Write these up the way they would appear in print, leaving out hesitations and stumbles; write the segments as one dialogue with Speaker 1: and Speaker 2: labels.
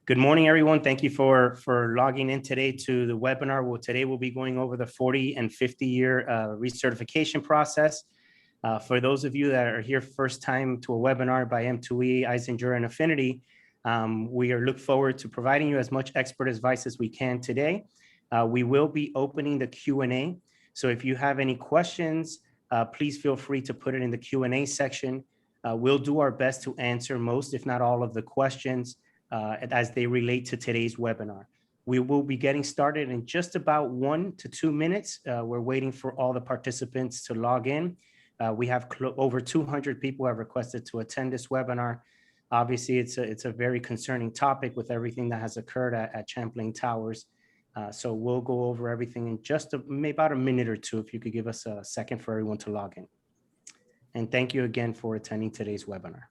Speaker 1: Good morning, everyone. Thank you for logging in today to the webinar. Today we'll be going over the 40 and 50-year recertification process. For those of you that are here first time to a webinar by M2E, Eisinger, and Affinity, we look forward to providing you as much expert advice as we can today. We will be opening the Q&A. So if you have any questions, please feel free to put it in the Q&A section. We'll do our best to answer most, if not all, of the questions as they relate to today's webinar. We will be getting started in just about 1 to 2 minutes. We're waiting for all the participants to log in. We have over 200 people who have requested to attend this webinar. Obviously, it's a very concerning topic with everything that has occurred at Champlain Towers. So we'll go over everything in just maybe about a minute or two, if you could give us a second for everyone to log in. And thank you again for attending today's webinar.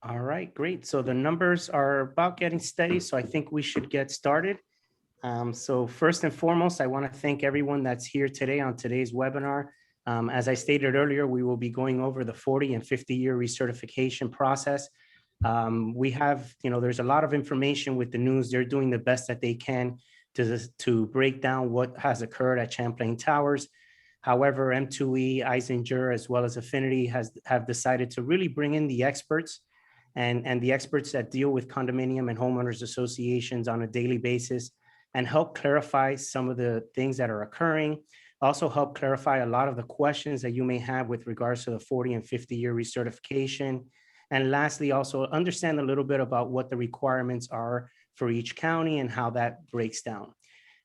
Speaker 1: All right, great. So the numbers are about getting steady, so I think we should get started. So first and foremost, I want to thank everyone that's here today on today's webinar. As I stated earlier, we will be going over the 40 and 50-year recertification process. We have, there's a lot of information with the news. They're doing the best that they can to break down what has occurred at Champlain Towers. However, M2E, Eisinger, as well as Affinity have decided to really bring in the experts and the experts that deal with condominium and homeowners associations on a daily basis and help clarify some of the things that are occurring. Also help clarify a lot of the questions that you may have with regards to the 40 and 50-year recertification. And lastly, also understand a little bit about what the requirements are for each county and how that breaks down.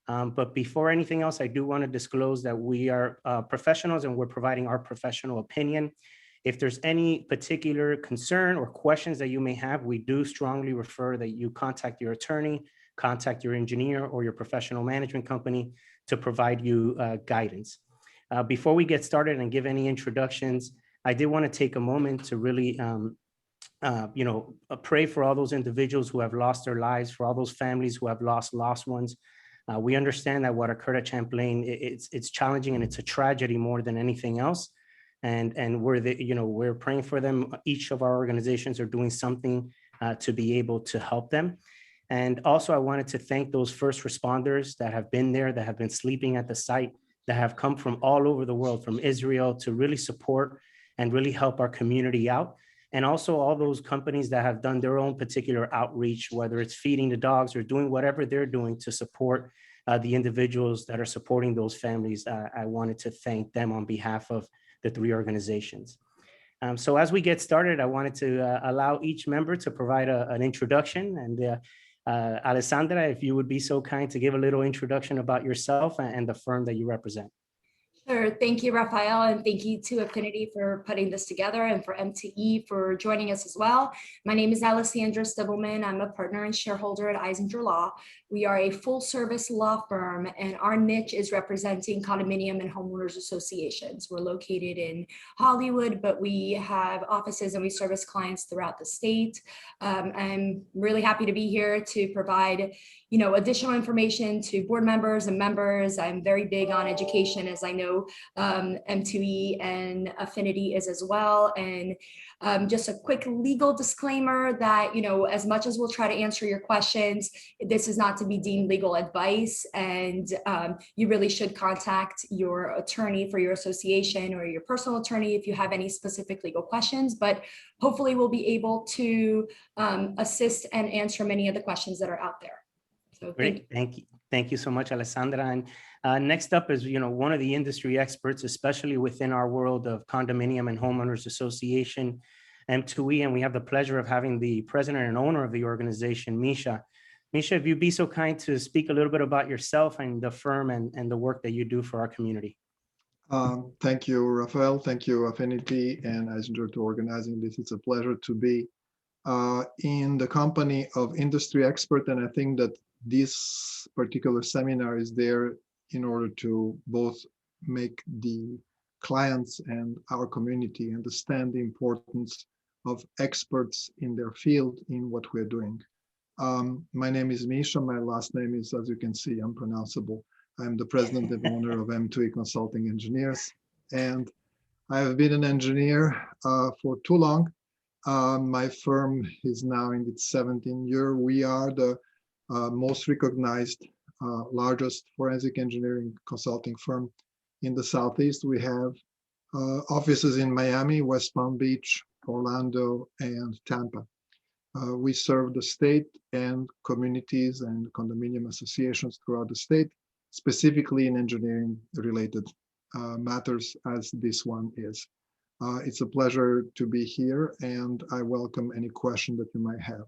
Speaker 1: But before anything else, I do want to disclose that we are professionals and we're providing our professional opinion. If there's any particular concern or questions that you may have, we do strongly refer that you contact your attorney, contact your engineer or your professional management company to provide you guidance. Before we get started and give any introductions, I did want to take a moment to really pray for all those individuals who have lost their lives, for all those families who have lost ones. We understand that what occurred at Champlain, it's challenging and it's a tragedy more than anything else. And we're praying for them. Each of our organizations are doing something to be able to help them. And also, I wanted to thank those first responders that have been there, that have been sleeping at the site, that have come from all over the world, from Israel, to really support and really help our community out. And also all those companies that have done their own particular outreach, whether it's feeding the dogs or doing whatever they're doing to support the individuals that are supporting those families. I wanted to thank them on behalf of the 3 organizations. So as we get started, I wanted to allow each member to provide an introduction. And Alessandra, if you would be so kind to give a little introduction about yourself and the firm that you represent.
Speaker 2: Sure. Thank you, Rafael, and thank you to Affinity for putting this together and for M2E for joining us as well. My name is Alessandra Stibbleman. I'm a partner and shareholder at Eisinger Law. We are a full-service law firm, and our niche is representing condominium and homeowners associations. We're located in Hollywood, but we have offices and we service clients throughout the state. I'm really happy to be here to provide additional information to board members and members. I'm very big on education, as I know M2E and Affinity is as well. And just a quick legal disclaimer that, as much as we'll try to answer your questions, this is not to be deemed legal advice. And you really should contact your attorney for your association or your personal attorney if you have any specific legal questions. But hopefully we'll be able to assist and answer many of the questions that are out there. So
Speaker 1: great, thank you so much, Alessandra. And next up is one of the industry experts, especially within our world of condominium and homeowners association, M2E, and we have the pleasure of having the president and owner of the organization, Misha. Misha, if you'd be so kind to speak a little bit about yourself and the firm and the work that you do for our community.
Speaker 3: Thank you, Rafael. Thank you, Affinity and Eisinger, to organizing this. It's a pleasure to be in the company of industry expert, and I think that this particular seminar is there in order to both make the clients and our community understand the importance of experts in their field in what we're doing. My name is Misha. My last name is, as you can see, unpronounceable. I'm the president and owner of M2E Consulting Engineers, and I have been an engineer for too long. My firm is now in its 17th year. We are the most recognized, largest forensic engineering consulting firm in the Southeast. We have offices in Miami, West Palm Beach, Orlando, and Tampa. We serve the state and communities and condominium associations throughout the state, specifically in engineering-related matters, as this one is. It's a pleasure to be here, and I welcome any question that you might have.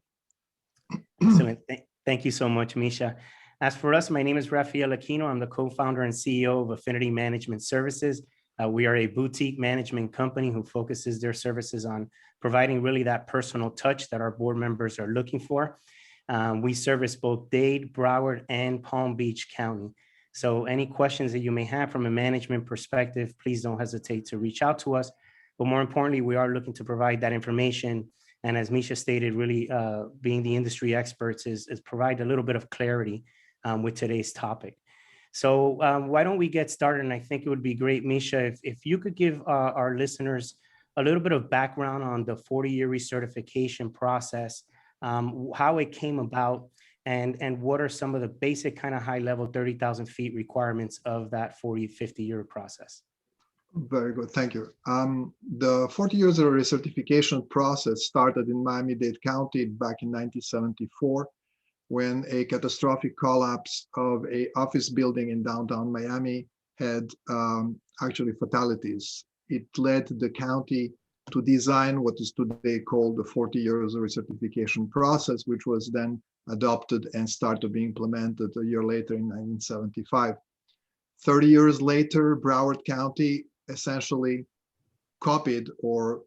Speaker 1: Excellent. Thank you so much, Misha. As for us, my name is Rafael Aquino. I'm the co-founder and CEO of Affinity Management Services. We are a boutique management company who focuses their services on providing really that personal touch that our board members are looking for. We service both Dade, Broward, and Palm Beach County. So any questions that you may have from a management perspective, please don't hesitate to reach out to us. But more importantly, we are looking to provide that information. And as Misha stated, really being the industry experts is provide a little bit of clarity with today's topic. So why don't we get started? And I think it would be great, Misha, if you could give our listeners a little bit of background on the 40-year recertification process, how it came about, and what are some of the basic kind of high level 30,000 feet requirements of that 50-year process?
Speaker 3: Very good, thank you. The 40 years of recertification process started in Miami-Dade County back in 1974, when a catastrophic collapse of an office building in downtown Miami had actually fatalities. It led the county to design what is today called the 40 years of recertification process, which was then adopted and started being implemented a year later in 1975. 30 years later, Broward County essentially copied or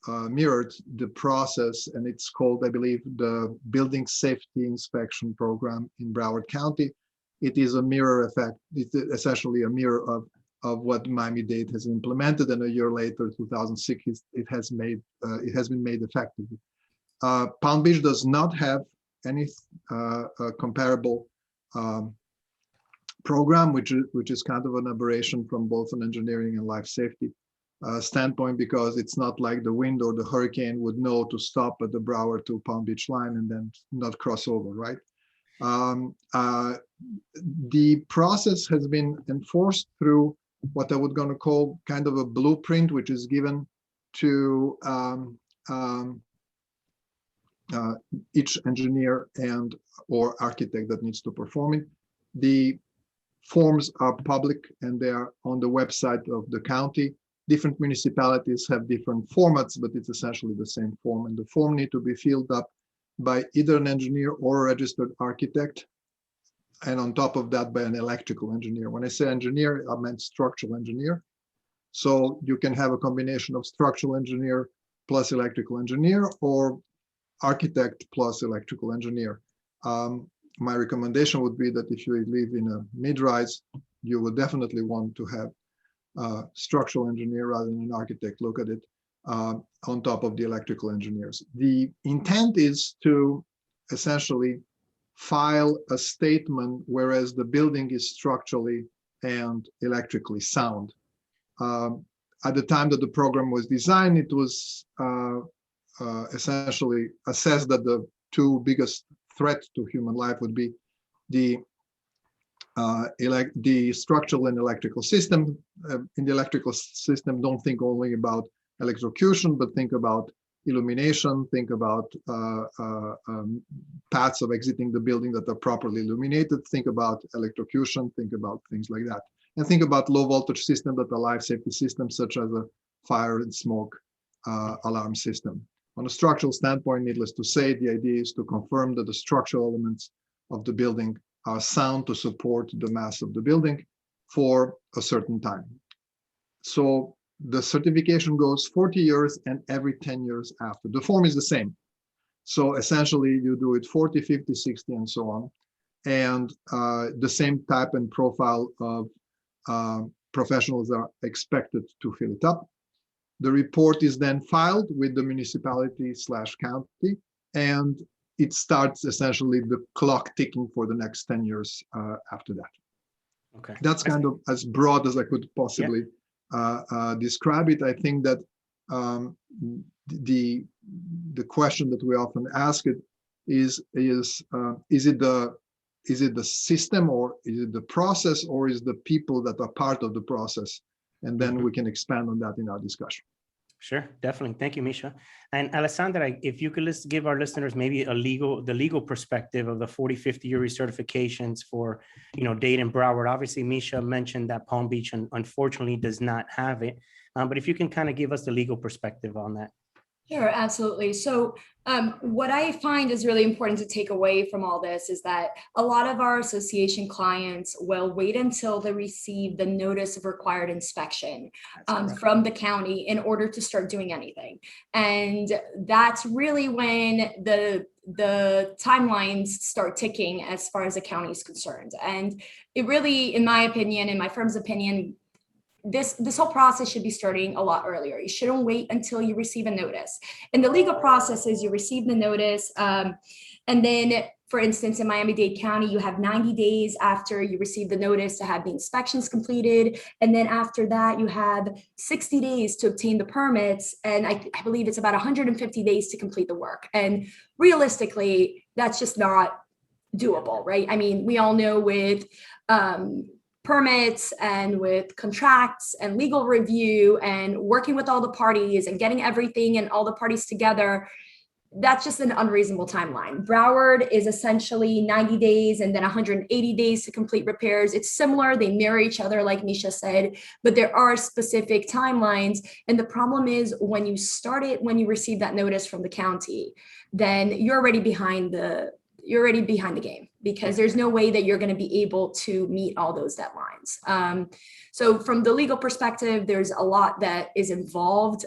Speaker 3: mirrored the process, and it's called, I believe, the Building Safety Inspection Program in Broward County. It is a mirror effect. It's essentially a mirror of what Miami-Dade has implemented, and a year later, 2006, it has been made effective. Palm Beach does not have any comparable program, which is kind of an aberration from both an engineering and life safety standpoint, because it's not like the wind or the hurricane would know to stop at the Broward to Palm Beach line and then not cross over, right? The process has been enforced through what I would gonna call kind of a blueprint, which is given to each engineer and or architect that needs to perform it. The forms are public and they are on the website of the county. Different municipalities have different formats, but it's essentially the same form. And the form need to be filled up by either an engineer or a registered architect. And on top of that, by an electrical engineer. When I say engineer, I meant structural engineer. So you can have a combination of structural engineer plus electrical engineer, or architect plus electrical engineer. My recommendation would be that if you live in a mid-rise, you would definitely want to have a structural engineer rather than an architect look at it on top of the electrical engineers. The intent is to essentially file a statement whereas the building is structurally and electrically sound. At the time that the program was designed, it was essentially assessed that the two biggest threats to human life would be the structural and electrical system. In the electrical system, don't think only about electrocution, but think about illumination, think about paths of exiting the building that are properly illuminated, think about electrocution, think about things like that. And think about low voltage systems that are life safety systems, such as a fire and smoke alarm system. On a structural standpoint, needless to say, the idea is to confirm that the structural elements of the building are sound to support the mass of the building for a certain time. So the certification goes 40 years and every 10 years after. The form is the same. So essentially you do it 40, 50, 60, and so on. And the same type and profile of professionals are expected to fill it up. The report is then filed with the municipality/county, and it starts essentially the clock ticking for the next 10 years after that.
Speaker 1: Okay.
Speaker 3: That's kind of as broad as I could possibly describe it. I think that the question that we often ask it is it the system, or is it the process, or is the people that are part of the process? And then we can expand on that in our discussion.
Speaker 1: Sure, definitely. Thank you, Misha. And Alessandra, if you could give our listeners maybe the legal perspective of the 40, 50-year recertifications for, Dade and Broward. Obviously, Misha mentioned that Palm Beach unfortunately does not have it. But if you can kind of give us the legal perspective on that.
Speaker 2: Sure, absolutely. So what I find is really important to take away from all this is that a lot of our association clients will wait until they receive the notice of required inspection from the county in order to start doing anything. And that's really when the timelines start ticking as far as the county is concerned. And it really, in my opinion, in my firm's opinion, this whole process should be starting a lot earlier. You shouldn't wait until you receive a notice. And the legal process is you receive the notice, and then, for instance, in Miami-Dade County, you have 90 days after you receive the notice to have the inspections completed. And then after that, you have 60 days to obtain the permits. And I believe it's about 150 days to complete the work. And realistically, that's just not doable, right? I mean, we all know with permits and with contracts and legal review and working with all the parties and getting everything and all the parties together, that's just an unreasonable timeline. Broward is essentially 90 days and then 180 days to complete repairs. It's similar, they mirror each other, like Misha said, but there are specific timelines. And the problem is when you start it, when you receive that notice from the county, then you're already behind the game, because there's no way that you're going to be able to meet all those deadlines. So from the legal perspective, there's a lot that is involved.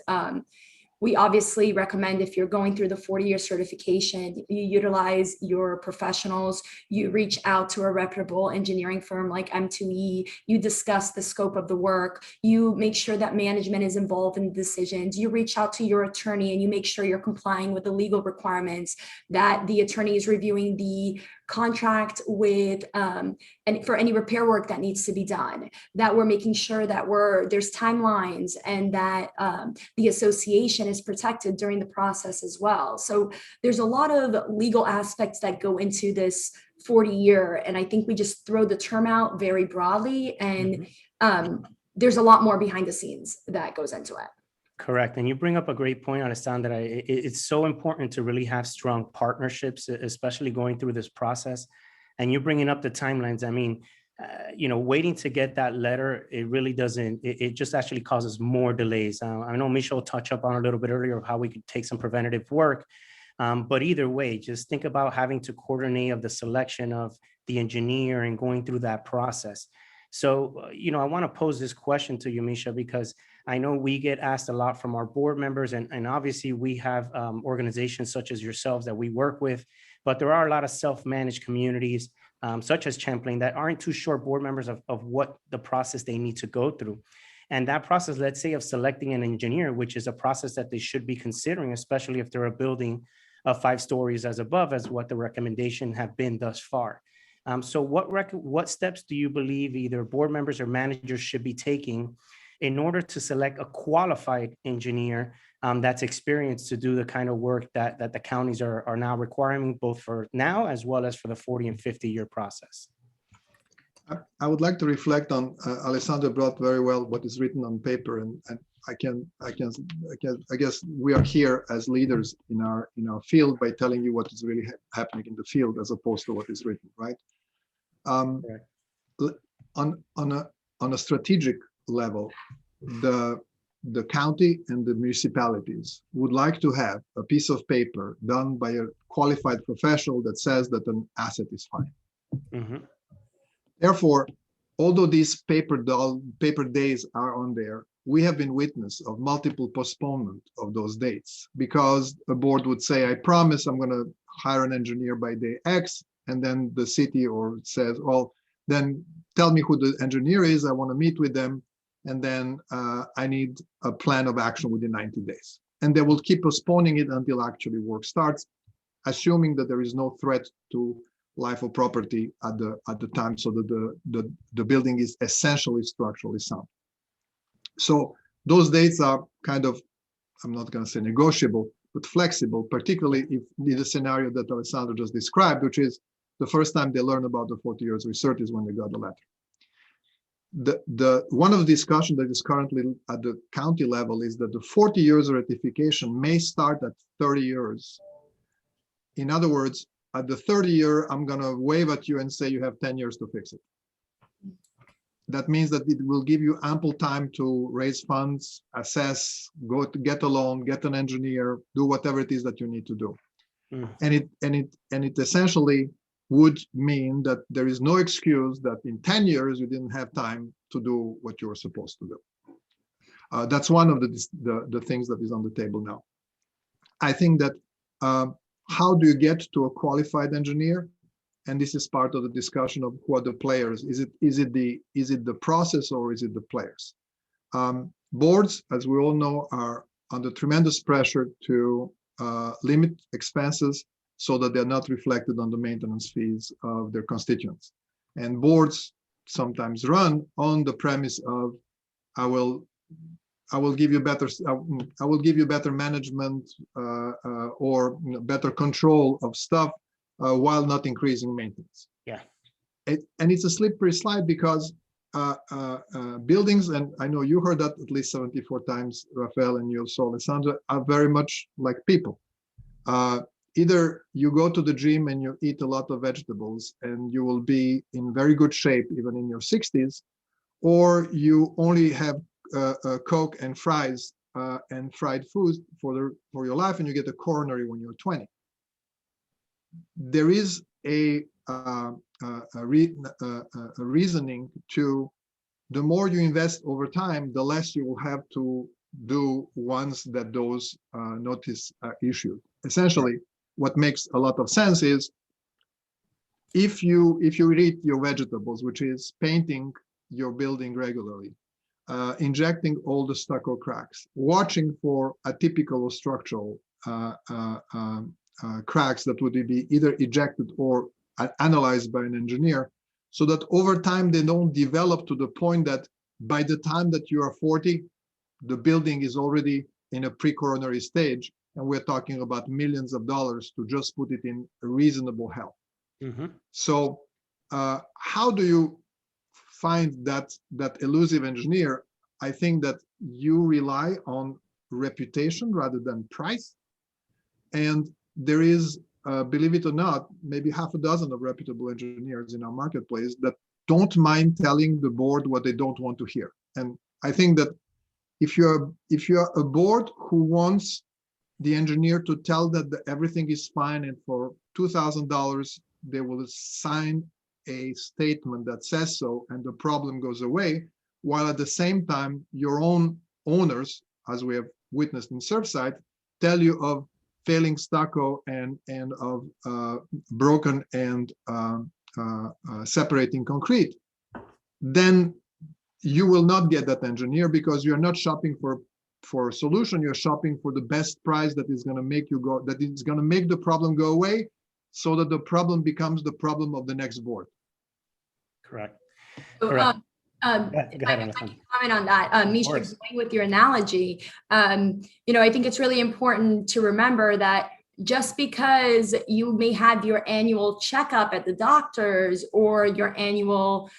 Speaker 2: We obviously recommend, if you're going through the 40-year certification, you utilize your professionals, you reach out to a reputable engineering firm like M2E, you discuss the scope of the work, you make sure that management is involved in the decisions, you reach out to your attorney and you make sure you're complying with the legal requirements, that the attorney is reviewing the contract with and for any repair work that needs to be done, that we're making sure that there's timelines and that the association is protected during the process as well. So there's a lot of legal aspects that go into this 40-year, and I think we just throw the term out very broadly, and there's a lot more behind the scenes that goes into it.
Speaker 1: Correct. And you bring up a great point, Alessandra. It's so important to really have strong partnerships, especially going through this process. And you're bringing up the timelines. I mean, waiting to get that letter, it really doesn't, it just actually causes more delays. I know Michelle touched up on a little bit earlier of how we could take some preventative work. But either way, just think about having to coordinate of the selection of the engineer and going through that process. So, I want to pose this question to you, Misha, because I know we get asked a lot from our board members, and obviously we have organizations such as yourselves that we work with, but there are a lot of self-managed communities such as Champlain that aren't too sure board members of what the process they need to go through. And that process, let's say, of selecting an engineer, which is a process that they should be considering, especially if they're a building of 5 stories as above, as what the recommendation have been thus far. So what steps do you believe either board members or managers should be taking in order to select a qualified engineer that's experienced to do the kind of work that the counties are now requiring, both for now as well as for the 40 and 50-year process?
Speaker 3: I would like to reflect on Alessandra brought very well what is written on paper, and I guess we are here as leaders in our field by telling you what is really happening in the field as opposed to what is written, right? On a strategic level, the county and the municipalities would like to have a piece of paper done by a qualified professional that says that an asset is fine.
Speaker 1: Mm-hmm.
Speaker 3: Therefore, although these paper days are on there, we have been witness of multiple postponement of those dates, because a board would say, I promise I'm going to hire an engineer by day X, and then the city or says, well, then tell me who the engineer is, I want to meet with them, and then I need a plan of action within 90 days. And they will keep postponing it until actually work starts. assuming that there is no threat to life or property at the time, so that the building is essentially structurally sound. So those dates are kind of, I'm not going to say negotiable, but flexible, particularly if in the scenario that Alessandro just described, which is the first time they learn about the 40 years research is when they got the letter. One of the discussion that is currently at the county level is that the 40 years certification may start at 30 years. In other words, at the 30 year, I'm going to wave at you and say you have 10 years to fix it. That means that it will give you ample time to raise funds, assess, go to get a loan, get an engineer, do whatever it is that you need to do. And it essentially would mean that there is no excuse that in 10 years you didn't have time to do what you were supposed to do. That's one of the things that is on the table now. I think that how do you get to a qualified engineer? And this is part of the discussion of who are the players. Is it the process or is it the players? Boards, as we all know, are under tremendous pressure to limit expenses so that they're not reflected on the maintenance fees of their constituents. And boards sometimes run on the premise of, I will give you better management or better control of stuff while not increasing maintenance.
Speaker 1: Yeah.
Speaker 3: And it's a slippery slide because buildings, and I know you heard that at least 74 times, Rafael, and you also, Alessandra, are very much like people. Either you go to the gym and you eat a lot of vegetables and you will be in very good shape even in your 60s, or you only have Coke and fries and fried foods for your life, and you get a coronary when you're 20. There is a reasoning to, the more you invest over time, the less you will have to do once that those notice are issued. Essentially, what makes a lot of sense is if you eat your vegetables, which is painting your building regularly, injecting all the stucco cracks, watching for atypical or structural cracks that would be either ejected or analyzed by an engineer, so that over time they don't develop to the point that by the time that you are 40, the building is already in a pre-coronary stage, and we're talking about millions of dollars to just put it in reasonable health. So how do you find that elusive engineer? I think that you rely on reputation rather than price. And there is, believe it or not, maybe half a dozen of reputable engineers in our marketplace that don't mind telling the board what they don't want to hear. And I think that if you're a board who wants the engineer to tell that everything is fine and for $2,000 they will sign a statement that says so and the problem goes away, while at the same time your own owners, as we have witnessed in Surfside, tell you of failing stucco and of broken and separating concrete, then you will not get that engineer, because you're not shopping for a solution, you're shopping for the best price that is going to make you go, that is going to make the problem go away, so that the problem becomes the problem of the next board.
Speaker 1: Correct.
Speaker 2: So,
Speaker 1: Correct.
Speaker 2: If I can comment on that, Misha, going with your analogy, I think it's really important to remember that just because you may have your annual checkup at the doctor's or your annual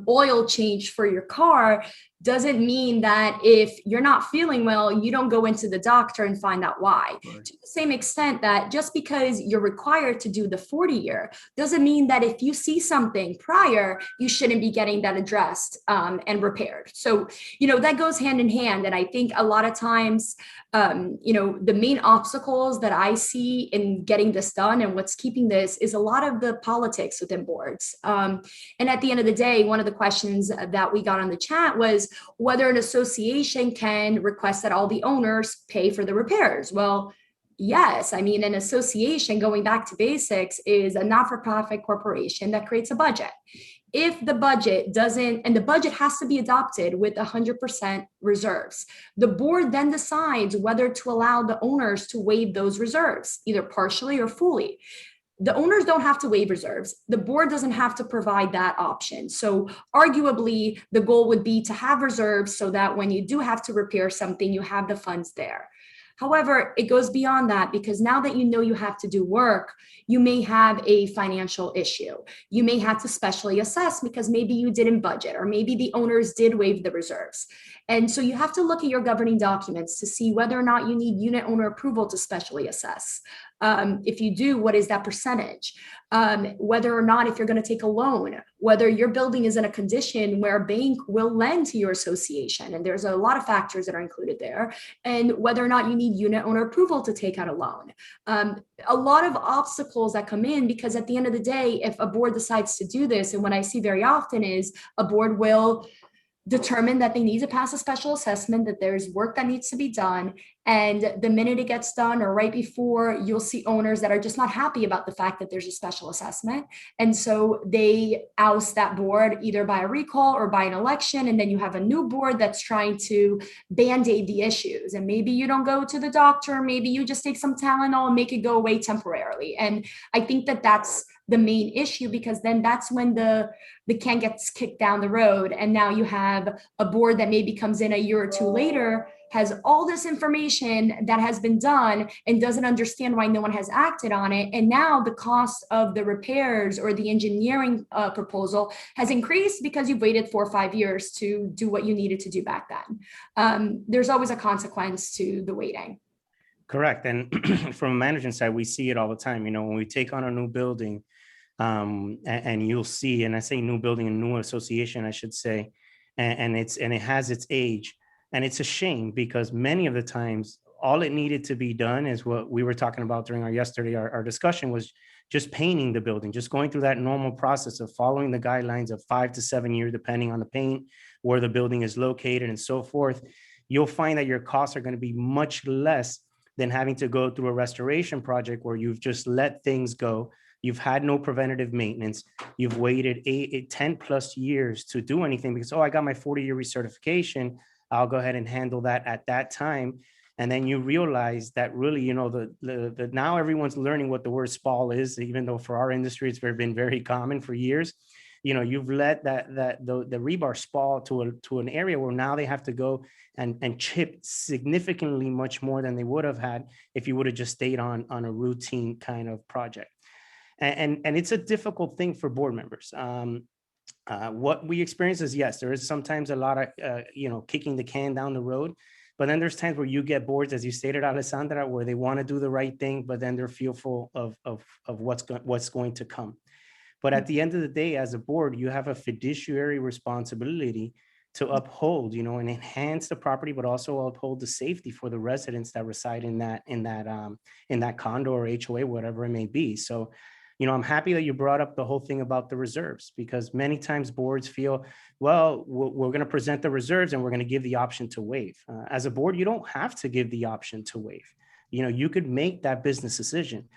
Speaker 2: oil change for your car doesn't mean that if you're not feeling well, you don't go into the doctor and find out why. Right. To the same extent that just because you're required to do the 40-year doesn't mean that if you see something prior, you shouldn't be getting that addressed and repaired. So, that goes hand in hand. And I think a lot of times, the main obstacles that I see in getting this done and what's keeping this is a lot of the politics within boards. And at the end of the day, one of the questions that we got on the chat was whether an association can request that all the owners pay for the repairs. Well, yes. I mean, an association, going back to basics, is a not-for-profit corporation that creates a budget. if the budget doesn't, and the budget has to be adopted with 100% reserves, the board then decides whether to allow the owners to waive those reserves, either partially or fully. The owners don't have to waive reserves. The board doesn't have to provide that option. So arguably, the goal would be to have reserves so that when you do have to repair something, you have the funds there. However, it goes beyond that, because now that you know you have to do work, you may have a financial issue. You may have to specially assess because maybe you didn't budget, or maybe the owners did waive the reserves. And so you have to look at your governing documents to see whether or not you need unit owner approval to specially assess. If you do, what is that percentage? Whether or not, if you're going to take a loan, whether your building is in a condition where a bank will lend to your association, and there's a lot of factors that are included there, and whether or not you need unit owner approval to take out a loan. A lot of obstacles that come in, because at the end of the day, if a board decides to do this, and what I see very often is a board will determine that they need to pass a special assessment, that there's work that needs to be done. And the minute it gets done, or right before, you'll see owners that are just not happy about the fact that there's a special assessment. And so they oust that board either by a recall or by an election. And then you have a new board that's trying to band-aid the issues. And maybe you don't go to the doctor, maybe you just take some Tylenol and make it go away temporarily. And I think that that's the main issue, because then that's when the can gets kicked down the road. And now you have a board that maybe comes in a year or two later, has all this information that has been done and doesn't understand why no one has acted on it. And now the cost of the repairs or the engineering proposal has increased because you've waited 4 or 5 years to do what you needed to do back then. There's always a consequence to the waiting.
Speaker 1: Correct. And from a management side, we see it all the time. When we take on a new building, and you'll see, and I say new building and new association, I should say, and it has its age. And it's a shame, because many of the times all it needed to be done is what we were talking about during our discussion, was just painting the building, just going through that normal process of following the guidelines of 5 to 7 years, depending on the paint, where the building is located and so forth. You'll find that your costs are going to be much less than having to go through a restoration project where you've just let things go. You've had no preventative maintenance. You've waited 10 plus years to do anything because, I got my 40-year recertification. I'll go ahead and handle that at that time. And then you realize that really, the now everyone's learning what the word spall is, even though for our industry, it's been very common for years. You've let the rebar spall to an area where now they have to go and chip significantly much more than they would have had if you would have just stayed on a routine kind of project. And it's a difficult thing for board members. What we experience is, yes, there is sometimes a lot of, kicking the can down the road, but then there's times where you get boards, as you stated, Alessandra, where they want to do the right thing, but then they're fearful of what's going to come. But at the end of the day, as a board, you have a fiduciary responsibility to uphold, and enhance the property, but also uphold the safety for the residents that reside in that condo or HOA, whatever it may be. So, I'm happy that you brought up the whole thing about the reserves, because many times boards feel, well, we're going to present the reserves and we're going to give the option to waive. As a board, you don't have to give the option to waive. You could make that business decision.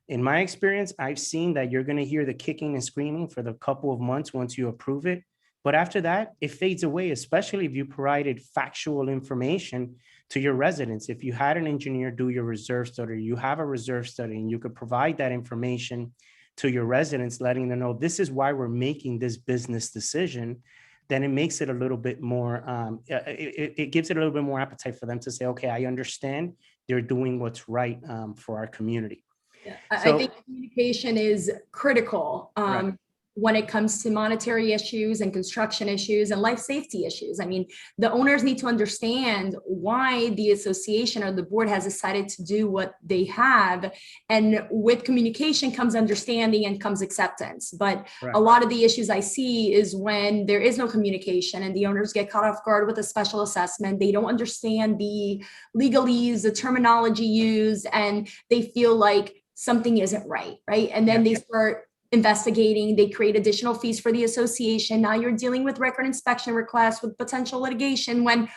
Speaker 1: In my experience, I've seen that you're going to hear the kicking and screaming for the couple of months once you approve it. But after that, it fades away, especially if you provided factual information to your residents. If you had an engineer do your reserve study, you have a reserve study, and you could provide that information to your residents, letting them know this is why we're making this business decision, then it makes it a little bit more, it gives it a little bit more appetite for them to say, okay, I understand they're doing what's right for our community.
Speaker 2: Yeah. I think communication is critical.
Speaker 1: Right.
Speaker 2: When it comes to monetary issues and construction issues and life safety issues. I mean, the owners need to understand why the association or the board has decided to do what they have. And with communication comes understanding and comes acceptance. But
Speaker 1: Right.
Speaker 2: A lot of the issues I see is when there is no communication and the owners get caught off guard with a special assessment. They don't understand the legalese, the terminology used, and they feel like something isn't right. And then they start investigating, they create additional fees for the association. Now you're dealing with record inspection requests, with potential litigation, when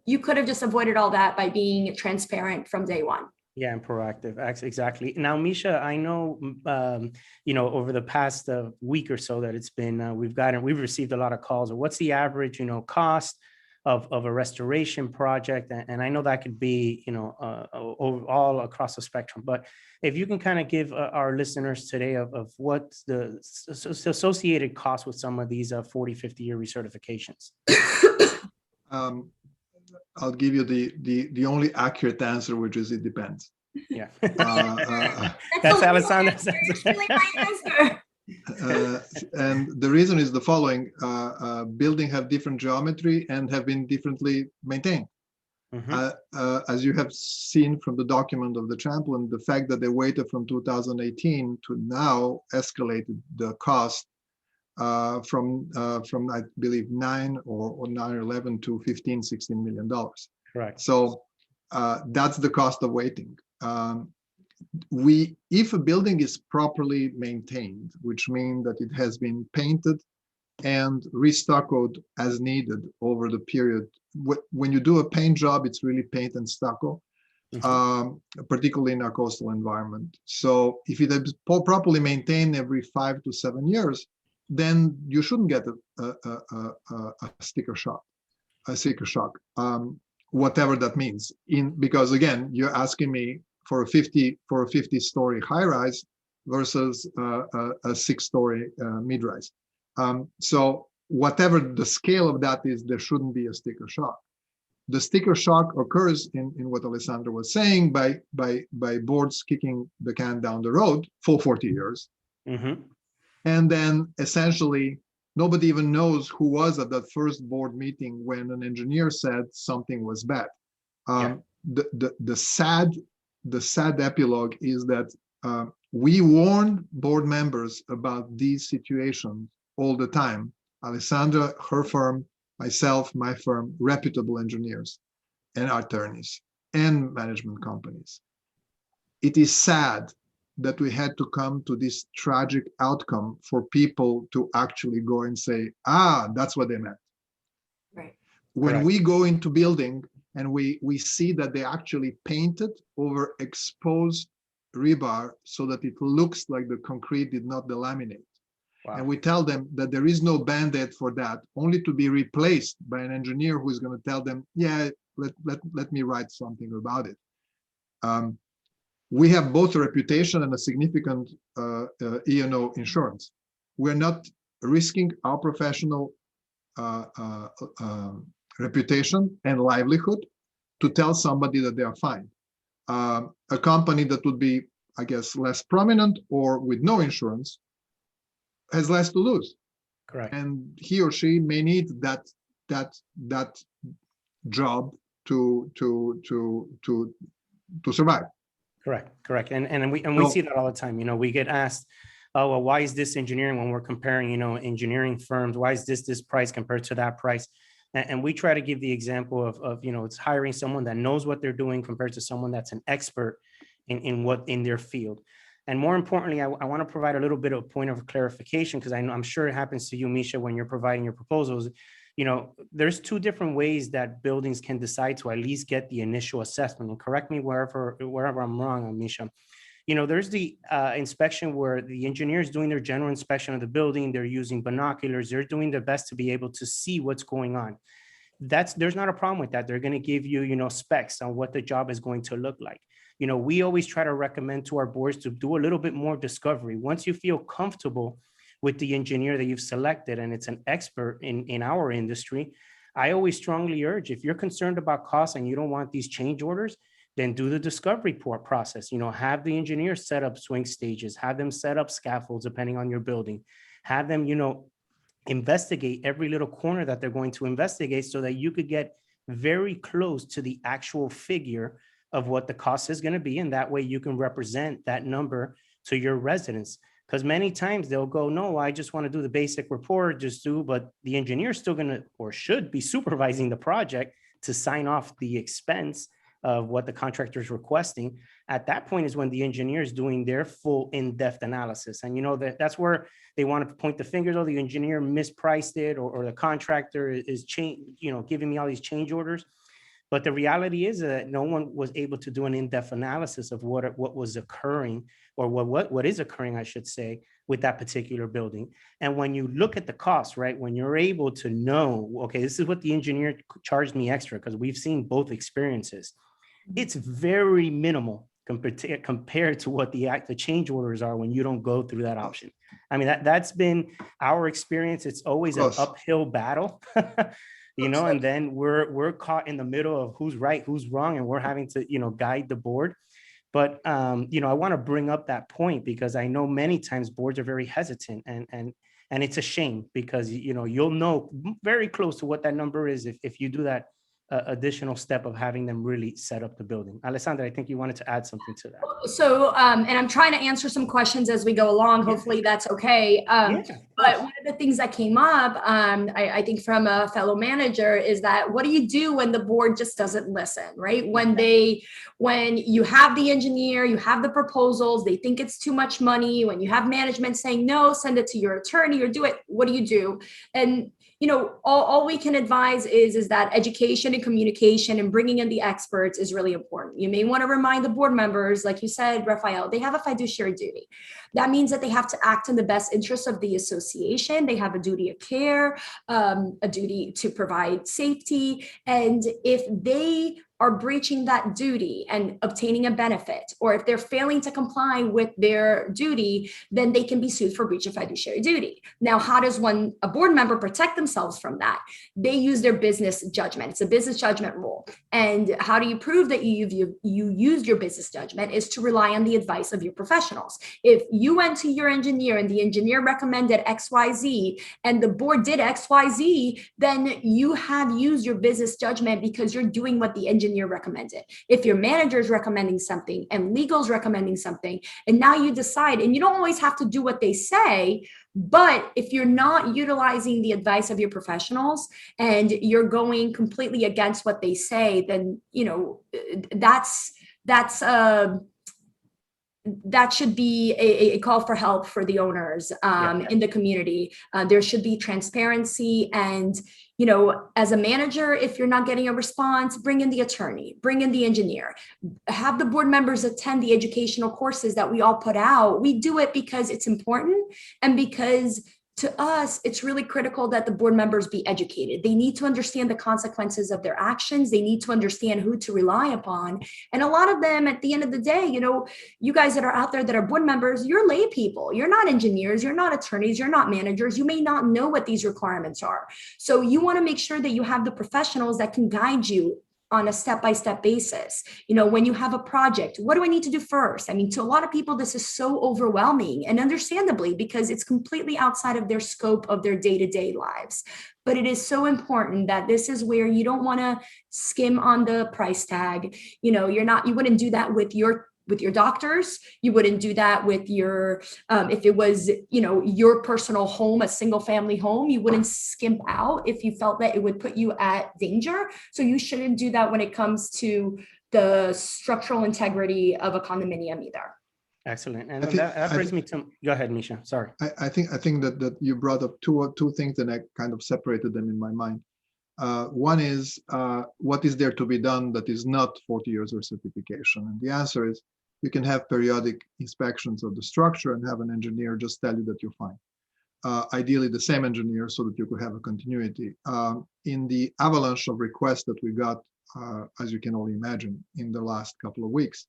Speaker 2: you could have just avoided all that by being transparent from day one.
Speaker 1: Yeah, and proactive. Exactly. Now, Misha, I know, over the past week or so that it's been, we've received a lot of calls. What's the average, cost of a restoration project? And I know that could be, all across the spectrum. But if you can kind of give our listeners today of what's the associated cost with some of these 40, 50-year recertifications.
Speaker 3: Um, I'll give you the only accurate answer, which is it depends.
Speaker 1: Yeah.
Speaker 2: That's
Speaker 1: Alessandra's
Speaker 2: really my answer.
Speaker 3: And the reason is the following: buildings have different geometry and have been differently maintained. As you have seen from the document of the champion, the fact that they waited from 2018 to now escalated the cost from I believe 9 or 9 or 11 to 15, $16 million.
Speaker 1: Correct.
Speaker 3: So that's the cost of waiting. If a building is properly maintained, which means that it has been painted and restuccoed as needed over the period. When you do a paint job, it's really paint and stucco, particularly in a coastal environment. So if it is properly maintained every 5 to 7 years, then you shouldn't get a sticker shock, whatever that means. Because again, you're asking me for a 50-story high-rise versus a 6-story mid-rise. So whatever the scale of that is, there shouldn't be a sticker shock. The sticker shock occurs in what Alessandra was saying by boards kicking the can down the road for 40 years. And then essentially nobody even knows who was at that first board meeting when an engineer said something was bad. The sad epilogue is that we warned board members about these situations all the time. Alessandra, her firm, myself, my firm, reputable engineers and attorneys and management companies. It is sad that we had to come to this tragic outcome for people to actually go and say, that's what they meant.
Speaker 2: Right.
Speaker 3: When
Speaker 1: Correct.
Speaker 3: we go into building and we see that they actually painted over exposed rebar so that it looks like the concrete did not delaminate. Wow. And we tell them that there is no band-aid for that, only to be replaced by an engineer who is going to tell them, let me write something about it. We have both a reputation and a significant E&O insurance. We're not risking our professional reputation and livelihood to tell somebody that they are fine. A company that would be, I guess, less prominent or with no insurance has less to lose.
Speaker 1: Correct.
Speaker 3: And he or she may need that job to survive.
Speaker 1: Correct. And we see that all the time. We get asked, oh, well, why is this engineering when we're comparing, engineering firms? Why is this price compared to that price? And we try to give the example of it's hiring someone that knows what they're doing compared to someone that's an expert in their field. And more importantly, I want to provide a little bit of point of clarification, because I'm sure it happens to you, Misha, when you're providing your proposals. There's two different ways that buildings can decide to at least get the initial assessment. And correct me wherever I'm wrong, Misha. There's the inspection where the engineer is doing their general inspection of the building. They're using binoculars. They're doing their best to be able to see what's going on. There's not a problem with that. They're going to give you, specs on what the job is going to look like. We always try to recommend to our boards to do a little bit more discovery. Once you feel comfortable with the engineer that you've selected, and it's an expert in our industry, I always strongly urge, if you're concerned about costs and you don't want these change orders, then do the discovery process. Have the engineers set up swing stages, have them set up scaffolds depending on your building, have them, investigate every little corner that they're going to investigate so that you could get very close to the actual figure of what the cost is going to be. And that way you can represent that number to your residents. Because many times they'll go, no, I just want to do the basic report, but the engineer is still going to, or should be, supervising the project to sign off the expense of what the contractor is requesting. At that point is when the engineer is doing their full in-depth analysis. And that's where they want to point the fingers, oh, the engineer mispriced it, or the contractor is giving me all these change orders. But the reality is that no one was able to do an in-depth analysis of what was occurring, or what is occurring, I should say, with that particular building. And when you look at the cost, right, when you're able to know, okay, this is what the engineer charged me extra, because we've seen both experiences, it's very minimal compared to what the change orders are when you don't go through that option. I mean, that's been our experience. It's always an uphill battle, you know, and then we're caught in the middle of who's right, who's wrong, and we're having to, you know, guide the board. But, you know, I want to bring up that point because I know many times boards are very hesitant, and it's a shame because, you know, you'll know very close to what that number is if you do that additional step of having them really set up the building. Alessandra, I think you wanted to add something to that.
Speaker 2: So, and I'm trying to answer some questions as we go along. Hopefully that's okay. But one of the things that came up, I think from a fellow manager, is that what do you do when the board just doesn't listen, right? When you have the engineer, you have the proposals, they think it's too much money, when you have management saying, no, send it to your attorney or do it, what do you do? And you know, all we can advise is that education and communication and bringing in the experts is really important. You may want to remind the board members, like you said, Raphael, they have a fiduciary duty. That means that they have to act in the best interest of the association. They have a duty of care, a duty to provide safety. And if they are breaching that duty and obtaining a benefit, or if they're failing to comply with their duty, then they can be sued for breach of fiduciary duty. Now, how does a board member protect themselves from that? They use their business judgment. It's a business judgment rule. And how do you prove that you used your business judgment is to rely on the advice of your professionals. If you went to your engineer and the engineer recommended XYZ and the board did XYZ, then you have used your business judgment because you're doing what the engineer recommended. If your manager is recommending something and legal's recommending something, and now you decide, and you don't always have to do what they say, but if you're not utilizing the advice of your professionals and you're going completely against what they say, then, you know, that should be a call for help for the owners in the community. There should be transparency. And, you know, as a manager, if you're not getting a response, bring in the attorney, bring in the engineer, have the board members attend the educational courses that we all put out. We do it because it's important and because to us, it's really critical that the board members be educated. They need to understand the consequences of their actions. They need to understand who to rely upon. And a lot of them, at the end of the day, you know, you guys that are out there that are board members, you're lay people. You're not engineers. You're not attorneys. You're not managers. You may not know what these requirements are. So you want to make sure that you have the professionals that can guide you on a step-by-step basis. You know, when you have a project, what do I need to do first? I mean, to a lot of people, this is so overwhelming, and understandably, because it's completely outside of their scope of their day-to-day lives. But it is so important that this is where you don't want to skim on the price tag. You know, you wouldn't do that with your doctors. You wouldn't do that with your, if it was, you know, your personal home, a single family home, you wouldn't skimp out if you felt that it would put you at danger. So you shouldn't do that when it comes to the structural integrity of a condominium either.
Speaker 1: Excellent. And that brings me to, go ahead, Misha, sorry.
Speaker 3: I think that you brought up two things and I kind of separated them in my mind. One is what is there to be done that is not 40 years of certification? And the answer is you can have periodic inspections of the structure and have an engineer just tell you that you're fine. Ideally, the same engineer so that you could have a continuity. In the avalanche of requests that we got, as you can only imagine, in the last couple of weeks,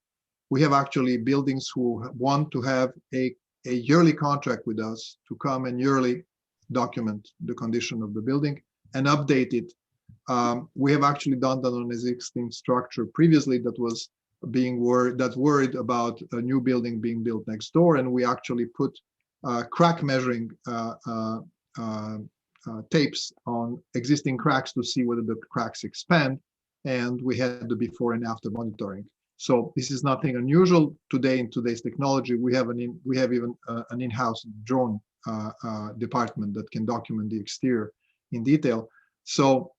Speaker 3: we have actually buildings who want to have a yearly contract with us to come and yearly document the condition of the building and update it. We have actually done that on existing structure previously that was worried about a new building being built next door, and we actually put crack measuring tapes on existing cracks to see whether the cracks expand, and we had the before and after monitoring. So this is nothing unusual today in today's technology. We have even an in-house drone department that can document the exterior in detail. So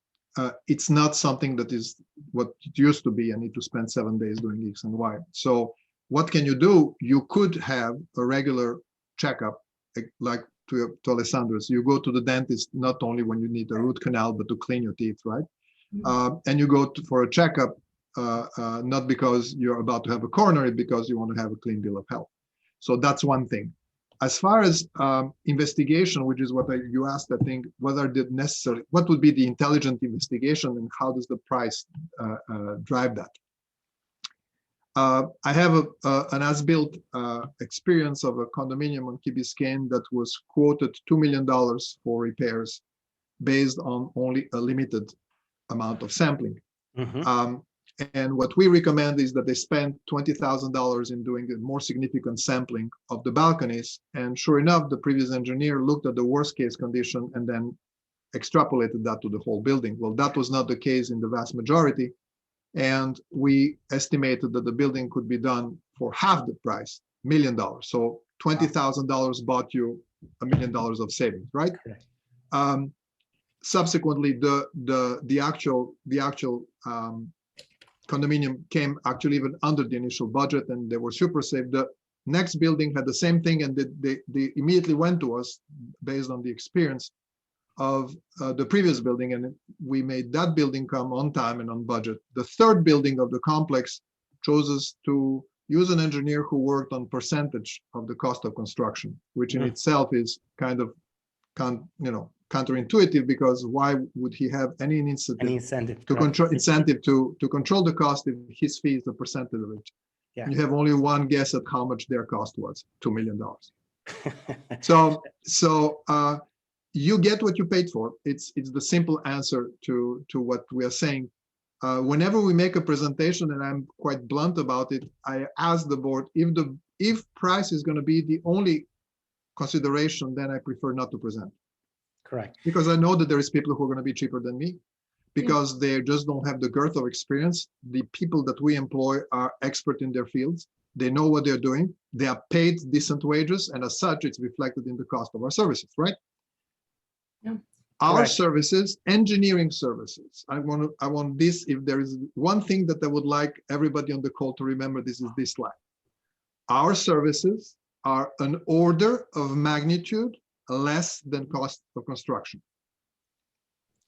Speaker 3: it's not something that is what it used to be. I need to spend 7 days doing X and Y. So what can you do? You could have a regular checkup, like to Alessandra's. You go to the dentist not only when you need a root canal, but to clean your teeth, right? and you go for a checkup, not because you're about to have a coronary, because you want to have a clean bill of health. So that's one thing. As far as investigation, which is what you asked, I think, what would be the intelligent investigation and how does the price drive that? I have an as-built experience of a condominium on Key Biscayne that was quoted $2 million for repairs based on only a limited amount of sampling. And what we recommend is that they spend $20,000 in doing a more significant sampling of the balconies. And sure enough, the previous engineer looked at the worst case condition and then extrapolated that to the whole building. Well, that was not the case in the vast majority. And we estimated that the building could be done for half the price, $1 million. So $20,000 bought you $1 million of savings, right? Subsequently, the actual condominium came actually even under the initial budget, and they were super safe. The next building had the same thing, and they immediately went to us based on the experience of the previous building, and we made that building come on time and on budget. The third building of the complex chose us to use an engineer who worked on percentage of the cost of construction, which in itself is kind of counterintuitive, because why would he have any incentive to control the cost if his fee is a percentage of it? Yeah. You have only one guess at how much their cost was, $2 million. So you get what you paid for. It's the simple answer to what we are saying. Whenever we make a presentation, and I'm quite blunt about it, I ask the board, if price is going to be the only consideration, then I prefer not to present.
Speaker 1: Correct.
Speaker 3: Because I know that there is people who are going to be cheaper than me, because they just don't have the girth of experience. The people that we employ are expert in their fields. They know what they're doing. They are paid decent wages, and as such, it's reflected in the cost of our services, right? Yeah. Our Correct. Services, engineering services. I want this. If there is one thing that I would like everybody on the call to remember, this is this slide. Our services are an order of magnitude less than cost of construction.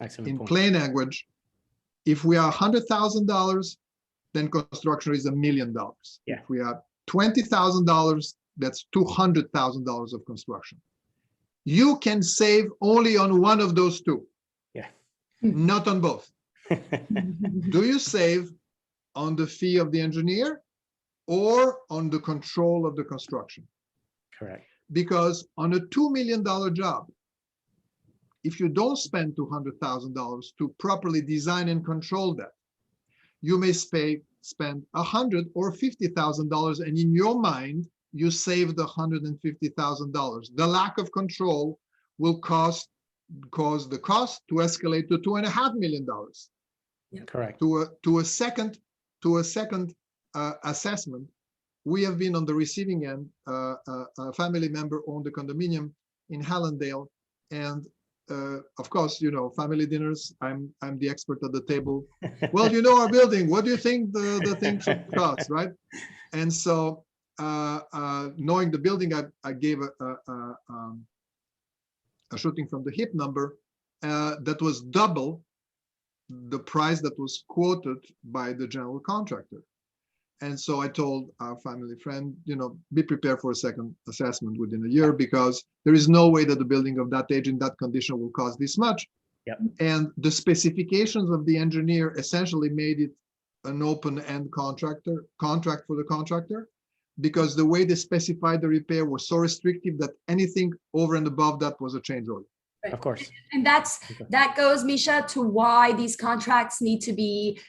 Speaker 3: Excellent in point. Plain language, if we are $100,000, then construction is $1 million. Yeah. If we are $20,000, that's $200,000 of construction. You can save only on one of those two. Yeah. Not on both. Do you save on the fee of the engineer or on the control of the construction? Correct. Because on a $2 million job, if you don't spend $200,000 to properly design and control that, you may spend $100,000 or $50,000, and in your mind, you saved $150,000. The lack of control will cause the cost to escalate to $2.5 million. Yeah. Correct. To a second assessment. We have been on the receiving end. A family member owned a condominium in Hallandale, and of course, family dinners. I'm the expert at the table. Well, our building. What do you think the thing should cost, right? And so, knowing the building, I gave a shooting from the hip number that was double the price that was quoted by the general contractor. And so I told our family friend, be prepared for a second assessment within a year, because there is no way that the building of that age in that condition will cost this much. Yep. And the specifications of the engineer essentially made it an open-end contract for the contractor, because the way they specified the repair was so restrictive that anything over and above that was a change order.
Speaker 2: Right. Of course. And that goes, Misha, to why these contracts need to be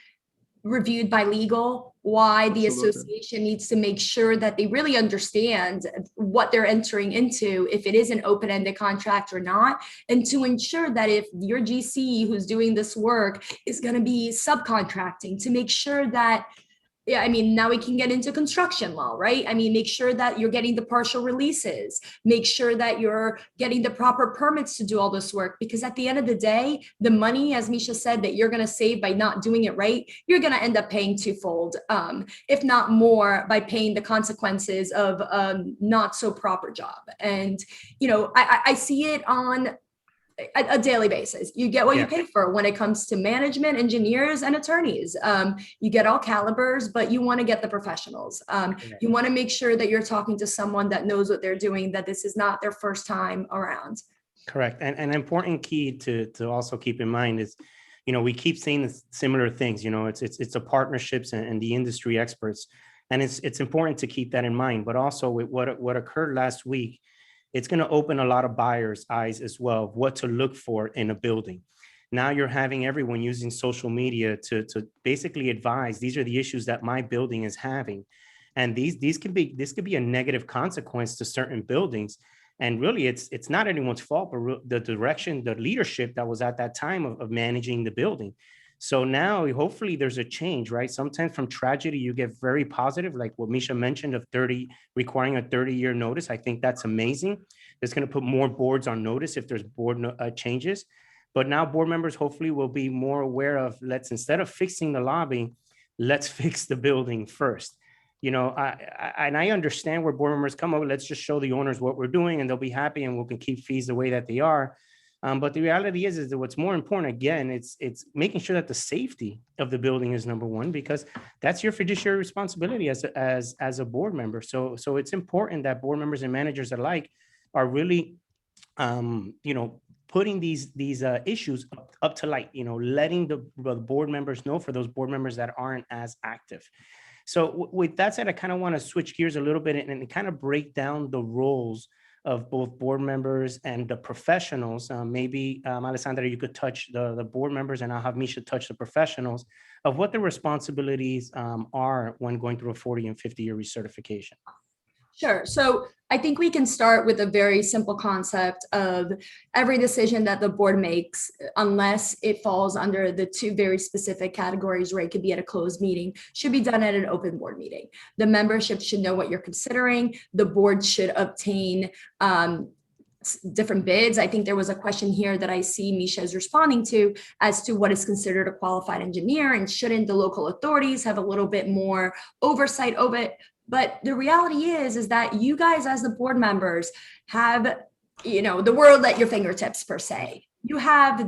Speaker 2: reviewed by legal, why the Absolutely. Association needs to make sure that they really understand what they're entering into, if it is an open-ended contract or not, and to ensure that if your GC who's doing this work is going to be subcontracting, to make sure that, yeah, I mean, now we can get into construction law, right? I mean, make sure that you're getting the partial releases, make sure that you're getting the proper permits to do all this work, because at the end of the day, the money, as Misha said, that you're going to save by not doing it right, you're going to end up paying twofold, if not more, by paying the consequences of a not so proper job. And, I see it on a daily basis. You get what you
Speaker 1: Yeah.
Speaker 2: pay for when it comes to management, engineers, and attorneys. You get all calibers, but you want to get the professionals. You want to make sure that you're talking to someone that knows what they're doing, that this is not their first time around.
Speaker 1: Correct. And an important key to also keep in mind is, we keep saying similar things, it's the partnerships and the industry experts. And it's important to keep that in mind, but also with what occurred last week, it's going to open a lot of buyers' eyes as well, of what to look for in a building. Now you're having everyone using social media to basically advise, these are the issues that my building is having. And this could be a negative consequence to certain buildings. And really, it's not anyone's fault, but the direction, the leadership that was at that time of managing the building. So now, hopefully, there's a change, right? Sometimes from tragedy, you get very positive, like what Misha mentioned of requiring a 30-year notice. I think that's amazing. It's going to put more boards on notice if there's board changes. But now board members hopefully will be more aware of, instead of fixing the lobby, let's fix the building first. I understand where board members come over. Let's just show the owners what we're doing and they'll be happy and we can keep fees the way that they are. But the reality is that what's more important, again, it's making sure that the safety of the building is number one, because that's your fiduciary responsibility as a board member. So it's important that board members and managers alike are really, putting these issues up to light, letting the board members know, for those board members that aren't as active. So with that said, I kind of want to switch gears a little bit and kind of break down the roles of both board members and the professionals. Maybe Alessandra, you could touch the board members, and I'll have Misha touch the professionals of what the responsibilities are when going through a 40 and 50-year recertification.
Speaker 2: Sure. So I think we can start with a very simple concept of every decision that the board makes, unless it falls under the two very specific categories where it could be at a closed meeting, should be done at an open board meeting. The membership should know what you're considering. The board should obtain different bids. I think there was a question here that I see Misha is responding to as to what is considered a qualified engineer, and shouldn't the local authorities have a little bit more oversight of it? But the reality is that you guys as the board members have, the world at your fingertips per se. You have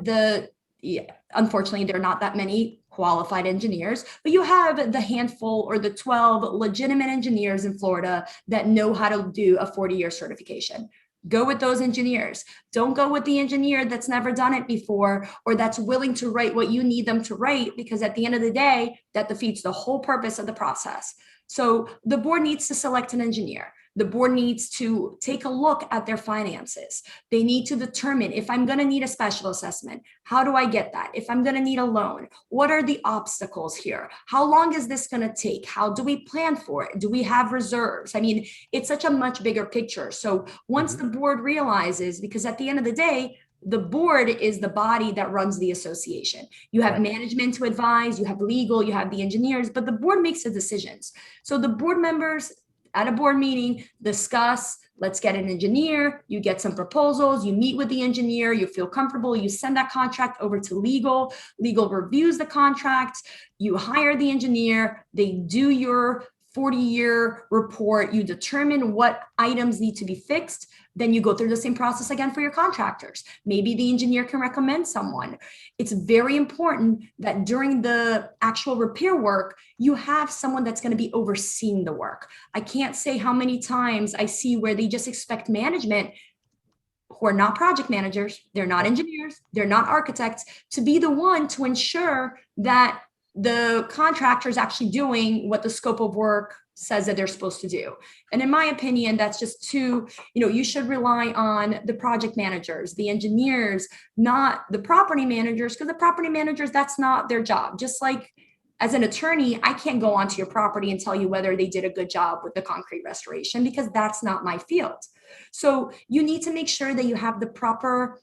Speaker 2: unfortunately, there are not that many qualified engineers, but you have the handful or the 12 legitimate engineers in Florida that know how to do a 40-year certification. Go with those engineers. Don't go with the engineer that's never done it before or that's willing to write what you need them to write, because at the end of the day, that defeats the whole purpose of the process. So the board needs to select an engineer. The board needs to take a look at their finances. They need to determine, if I'm going to need a special assessment, how do I get that? If I'm going to need a loan, what are the obstacles here? How long is this going to take? How do we plan for it? Do we have reserves? I mean, it's such a much bigger picture. So once the board realizes, because at the end of the day, the board is the body that runs the association. You have management to advise, you have legal, you have the engineers, but the board makes the decisions. So the board members at a board meeting discuss, let's get an engineer, you get some proposals, you meet with the engineer, you feel comfortable, you send that contract over to legal reviews the contract, you hire the engineer, they do your 40-year report, you determine what items need to be fixed, then you go through the same process again for your contractors. Maybe the engineer can recommend someone. It's very important that during the actual repair work, you have someone that's going to be overseeing the work. I can't say how many times I see where they just expect management, who are not project managers, they're not engineers, they're not architects, to be the one to ensure that the contractor is actually doing what the scope of work says that they're supposed to do. And in my opinion, that's just too, you should rely on the project managers, the engineers, not the property managers, because the property managers, that's not their job. Just like as an attorney, I can't go onto your property and tell you whether they did a good job with the concrete restoration, because that's not my field. So you need to make sure that you have the proper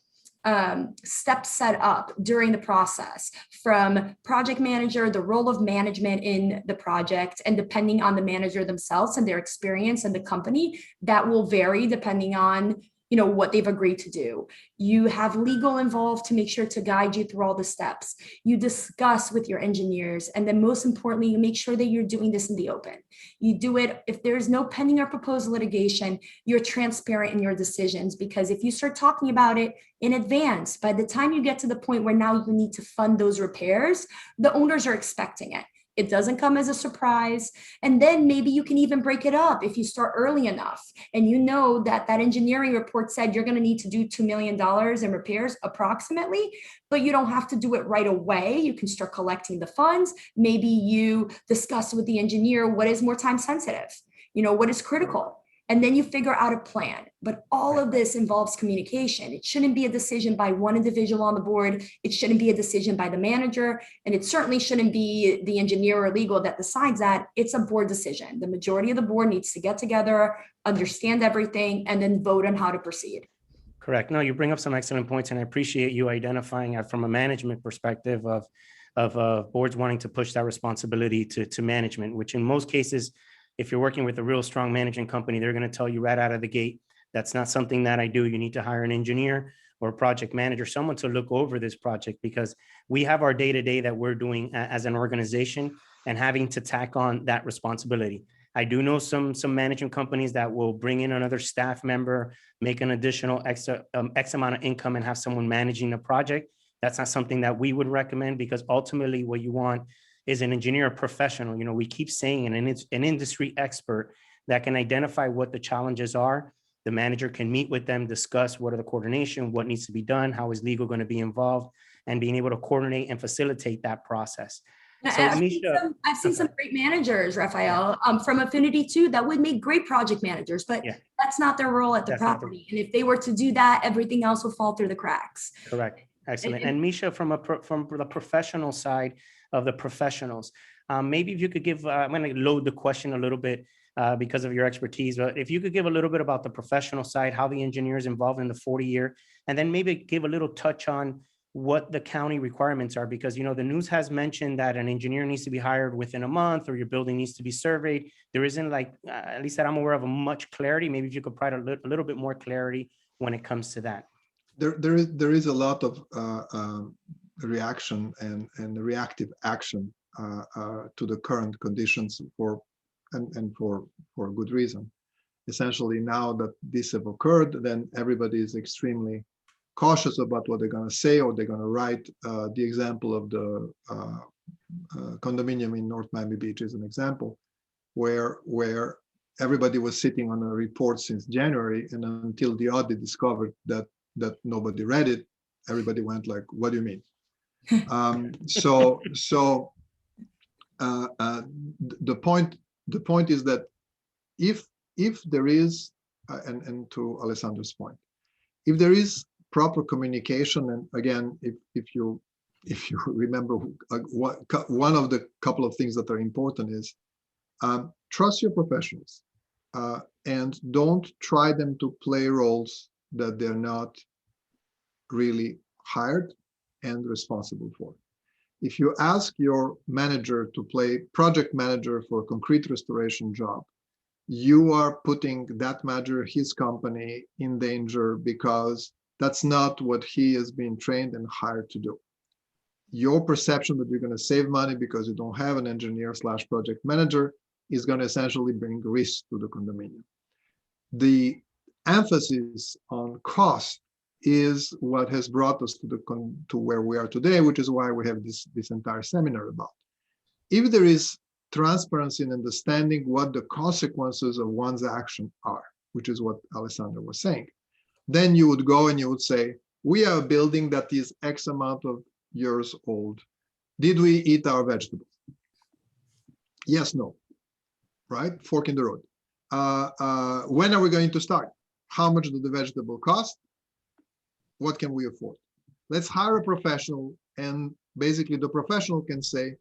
Speaker 2: steps set up during the process, from project manager, the role of management in the project, and depending on the manager themselves and their experience and the company, that will vary depending on what they've agreed to do. You have legal involved to make sure to guide you through all the steps. You discuss with your engineers. And then most importantly, you make sure that you're doing this in the open. You do it, if there's no pending or proposed litigation, you're transparent in your decisions, because if you start talking about it in advance, by the time you get to the point where now you need to fund those repairs, the owners are expecting it. It doesn't come as a surprise. And then maybe you can even break it up if you start early enough. And you know that that engineering report said you're going to need to do $2 million in repairs approximately, but you don't have to do it right away. You can start collecting the funds. Maybe you discuss with the engineer what is more time sensitive, what is critical. And then you figure out a plan. But all of this involves communication. It shouldn't be a decision by one individual on the board. It shouldn't be a decision by the manager. And it certainly shouldn't be the engineer or legal that decides that. It's a board decision. The majority of the board needs to get together, understand everything, and then vote on how to proceed.
Speaker 1: Correct. No, you bring up some excellent points, and I appreciate you identifying from a management perspective of boards wanting to push that responsibility to management, which in most cases, if you're working with a real strong management company, they're going to tell you right out of the gate, that's not something that I do. You need to hire an engineer or a project manager, someone to look over this project, because we have our day-to-day that we're doing as an organization and having to tack on that responsibility. I do know some management companies that will bring in another staff member, make an additional X amount of income and have someone managing the project. That's not something that we would recommend, because ultimately what you want is an engineer, a professional. We keep saying an industry expert that can identify what the challenges are. The manager can meet with them, discuss what are the coordination, what needs to be done, how is legal going to be involved, and being able to coordinate and facilitate that process. So,
Speaker 2: I've seen some great managers, Rafael, from Affinity too, that would make great project managers, but that's not their role at the property. And if they were to do that, everything else will fall through the cracks.
Speaker 1: Correct. Excellent. And Misha, from the professional side of the professionals, maybe if you could give, I'm going to load the question a little bit because of your expertise, but if you could give a little bit about the professional side, how the engineer is involved in the 40-year, and then maybe give a little touch on what the county requirements are, because the news has mentioned that an engineer needs to be hired within a month, or your building needs to be surveyed. There isn't, at least that I'm aware of, much clarity. Maybe if you could provide a little bit more clarity when it comes to that.
Speaker 3: There is a lot of reaction and reactive action to the current conditions for a good reason. Essentially, now that this have occurred, then everybody is extremely cautious about what they're going to say, or they're going to write. The example of the condominium in North Miami Beach is an example where everybody was sitting on a report since January, and until the audit discovered that nobody read it, everybody went like, "What do you mean?" The point is that if there is, and to Alessandro's point, if there is proper communication, and again, if you remember, one of the couple of things that are important is trust your professionals, and don't try them to play roles that they're not really hired and responsible for. If you ask your manager to play project manager for a concrete restoration job, you are putting that manager, his company, in danger, because that's not what he has been trained and hired to do. Your perception that you're going to save money because you don't have an engineer / project manager is going to essentially bring risk to the condominium. The emphasis on cost is what has brought us to where we are today, which is why we have this entire seminar about. If there is transparency and understanding what the consequences of one's action are, which is what Alessandro was saying, then you would go and you would say, we are a building that is X amount of years old. Did we eat our vegetables? Yes, no, right? Fork in the road. When are we going to start? How much do the vegetable cost? What can we afford? Let's hire a professional, and basically the professional can say,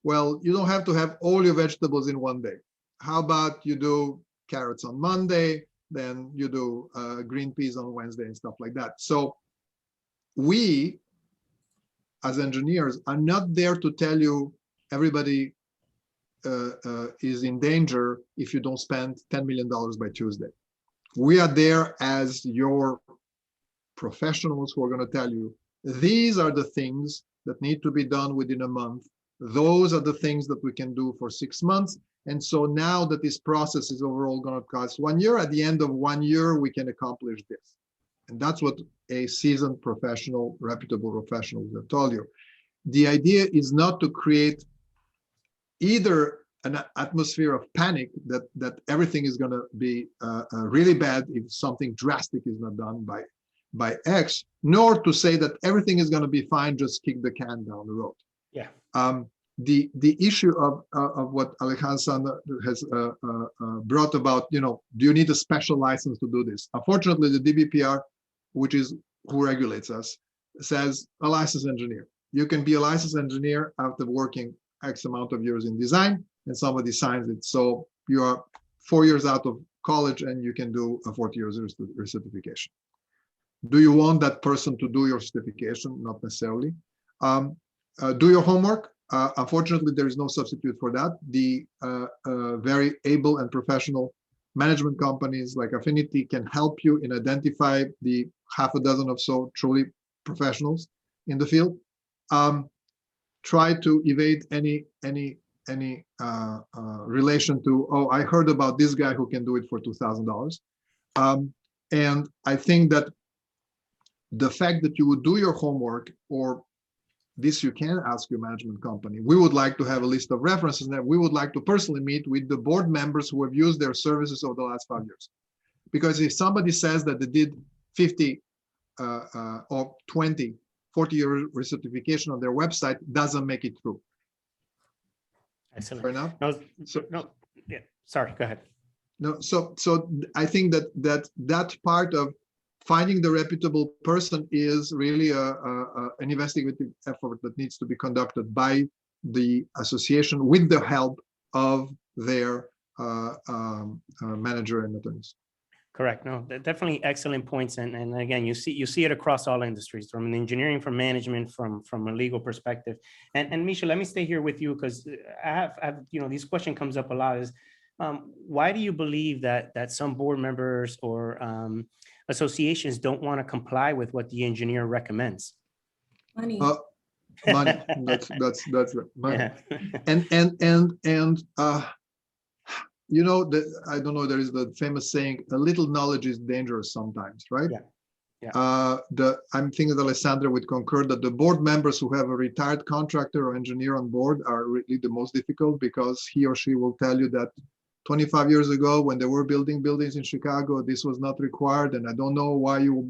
Speaker 3: well, you don't have to have all your vegetables in one day. How about you do carrots on Monday, then you do green peas on Wednesday and stuff like that. So we, as engineers, are not there to tell you everybody is in danger if you don't spend $10 million by Tuesday. we are there as your professionals who are going to tell you, these are the things that need to be done within a month. Those are the things that we can do for 6 months. And so now that this process is overall going to cost 1 year, at the end of 1 year, we can accomplish this. And that's what a seasoned professional, reputable professional have told you. The idea is not to create either an atmosphere of panic that everything is going to be really bad if something drastic is not done by X, nor to say that everything is going to be fine, just kick the can down the road.
Speaker 1: Yeah.
Speaker 3: The issue of what Alejandro has brought about, do you need a special license to do this? Unfortunately, the DBPR, which is who regulates us, says a licensed engineer. You can be a licensed engineer after working X amount of years in design, and somebody signs it. So you are 4 years out of college and you can do a 40 years recertification. Do you want that person to do your certification? Not necessarily. Do your homework. Unfortunately, there is no substitute for that. The very able and professional management companies like Affinity can help you in identify the half a dozen or so truly professionals in the field. Try to evade any relation to, oh, I heard about this guy who can do it for $2,000. And I think that the fact that you would do your homework, or this you can ask your management company, we would like to have a list of references that we would like to personally meet with the board members who have used their services over the last 5 years. Because if somebody says that they did 50 or 20, 40-year recertification on their website, doesn't make it through.
Speaker 1: Excellent.
Speaker 3: Fair enough?
Speaker 1: Yeah, sorry, go ahead.
Speaker 3: No, so I think that part of finding the reputable person is really an investigative effort that needs to be conducted by the association with the help of their manager and attorneys.
Speaker 1: Correct. No, definitely excellent points. And again, you see it across all industries, from engineering, from management, from a legal perspective. And Misha, let me stay here with you, because I have this question comes up a lot, is why do you believe that some board members or associations don't want to comply with what the engineer recommends?
Speaker 2: Money.
Speaker 3: Money. That's money.
Speaker 1: Yeah.
Speaker 3: And I don't know, there is the famous saying, a little knowledge is dangerous sometimes, right?
Speaker 1: Yeah.
Speaker 3: I'm thinking that Alessandra would concur that the board members who have a retired contractor or engineer on board are really the most difficult, because he or she will tell you that 25 years ago, when they were building buildings in Chicago, this was not required, and I don't know why you're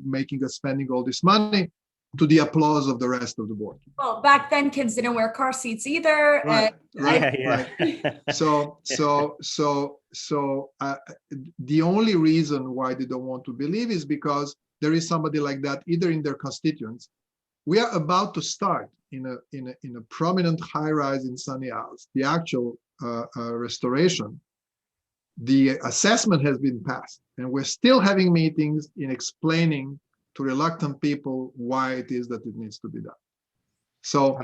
Speaker 3: spending all this money, to the applause of the rest of the board.
Speaker 2: Well, back then kids didn't wear car seats either.
Speaker 3: Right.
Speaker 1: Yeah.
Speaker 3: So the only reason why they don't want to believe is because there is somebody like that either in their constituents. We are about to start in a prominent high-rise in Sunny Isles, the actual restoration. The assessment has been passed, and we're still having meetings in explaining to reluctant people why it is that it needs to be done. So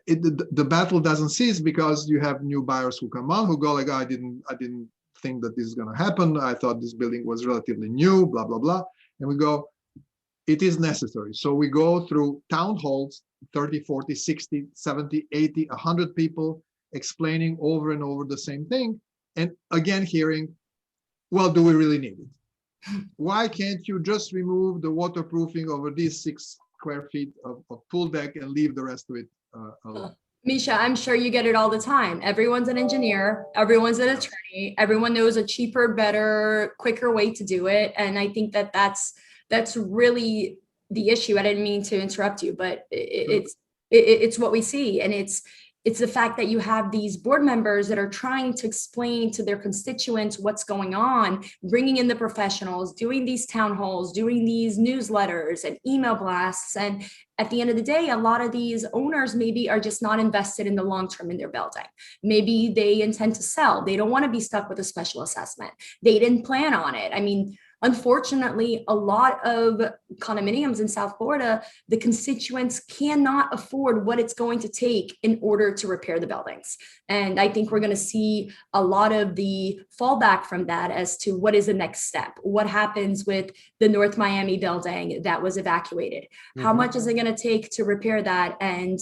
Speaker 3: the battle doesn't cease, because you have new buyers who come on who go like, oh, I didn't think that this is going to happen. I thought this building was relatively new, blah, blah, blah. And we go, it is necessary. So we go through town halls, 30, 40, 60, 70, 80, 100 people explaining over and over the same thing. And again, hearing, well, do we really need it? Why can't you just remove the waterproofing over these 6 square feet of pool deck and leave the rest of it alone?
Speaker 2: Misha, I'm sure you get it all the time. Everyone's an engineer, everyone's an attorney, everyone knows a cheaper, better, quicker way to do it. And I think that's really the issue. I didn't mean to interrupt you, but it's what we see. And it's the fact that you have these board members that are trying to explain to their constituents what's going on, bringing in the professionals, doing these town halls, doing these newsletters and email blasts. And at the end of the day, a lot of these owners maybe are just not invested in the long term in their building. Maybe they intend to sell. They don't want to be stuck with a special assessment. They didn't plan on it. I mean, Unfortunately, a lot of condominiums in South Florida, the constituents cannot afford what it's going to take in order to repair the buildings. And I think we're going to see a lot of the fallback from that as to what is the next step. What happens with the North Miami building that was evacuated? How much is it going to take to repair that? And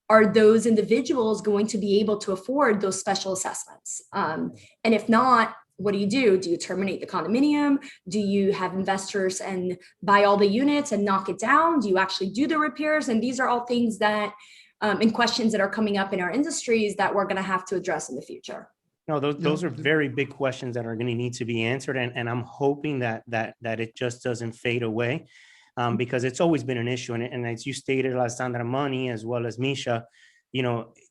Speaker 2: are those individuals going to be able to afford those special assessments? And if not, what do you do? Do you terminate the condominium? Do you have investors and buy all the units and knock it down? Do you actually do the repairs? And these are all things that, and questions that are coming up in our industries that we're going to have to address in the future.
Speaker 1: No, those are very big questions that are going to need to be answered. And I'm hoping that it just doesn't fade away. Because it's always been an issue. And as you stated, Alessandra Mani, as well as Misha,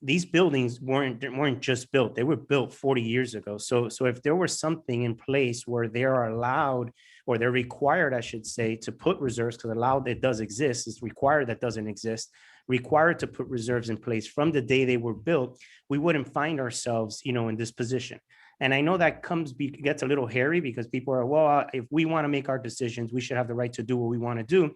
Speaker 1: these buildings weren't just built. They were built 40 years ago. So if there was something in place where they are allowed, or they're required, I should say, to put reserves, because allowed, it does exist, it's required, that doesn't exist, required to put reserves in place from the day they were built, we wouldn't find ourselves, in this position. And I know that gets a little hairy, because people are, well, if we want to make our decisions, we should have the right to do what we want to do.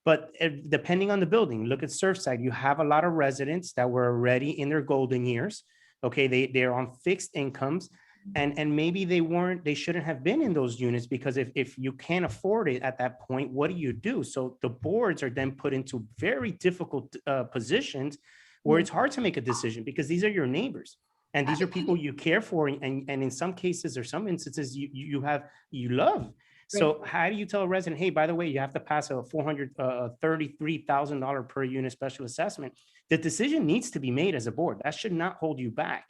Speaker 1: But depending on the building, look at Surfside, you have a lot of residents that were already in their golden years. Okay, they're on fixed incomes, and maybe they shouldn't have been in those units, because if you can't afford it at that point, what do you do? So the boards are then put into very difficult positions where it's hard to make a decision, because these are your neighbors. And these are people you care for, and in some cases or some instances you love. So how do you tell a resident, hey, by the way, you have to pass a $433,000 per unit special assessment? The decision needs to be made as a board. That should not hold you back.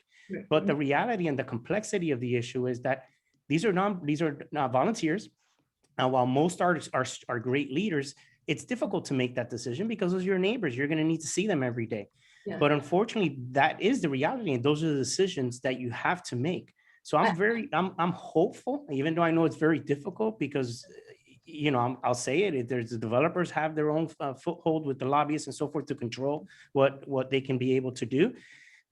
Speaker 1: But the reality and the complexity of the issue is that these are not volunteers. And while most artists are great leaders, it's difficult to make that decision, because those are your neighbors. You're going to need to see them every day. Yeah. But unfortunately, that is the reality, and those are the decisions that you have to make. So I'm hopeful, even though I know it's very difficult, because I'll say it. There's the developers have their own foothold with the lobbyists and so forth to control what they can be able to do.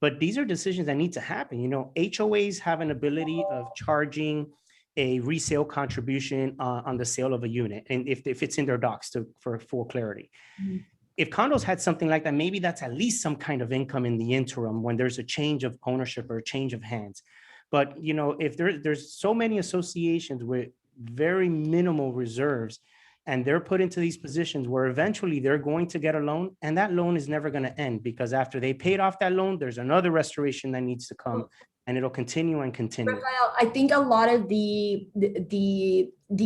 Speaker 1: But these are decisions that need to happen. HOAs have an ability of charging a resale contribution on the sale of a unit, and if it's in their docs for full clarity. Mm-hmm. If condos had something like that, maybe that's at least some kind of income in the interim when there's a change of ownership or a change of hands. But, if there's so many associations with very minimal reserves, and they're put into these positions where eventually they're going to get a loan, and that loan is never going to end, because after they paid off that loan, there's another restoration that needs to come, and it'll continue and continue.
Speaker 2: Rafael, I think a lot of the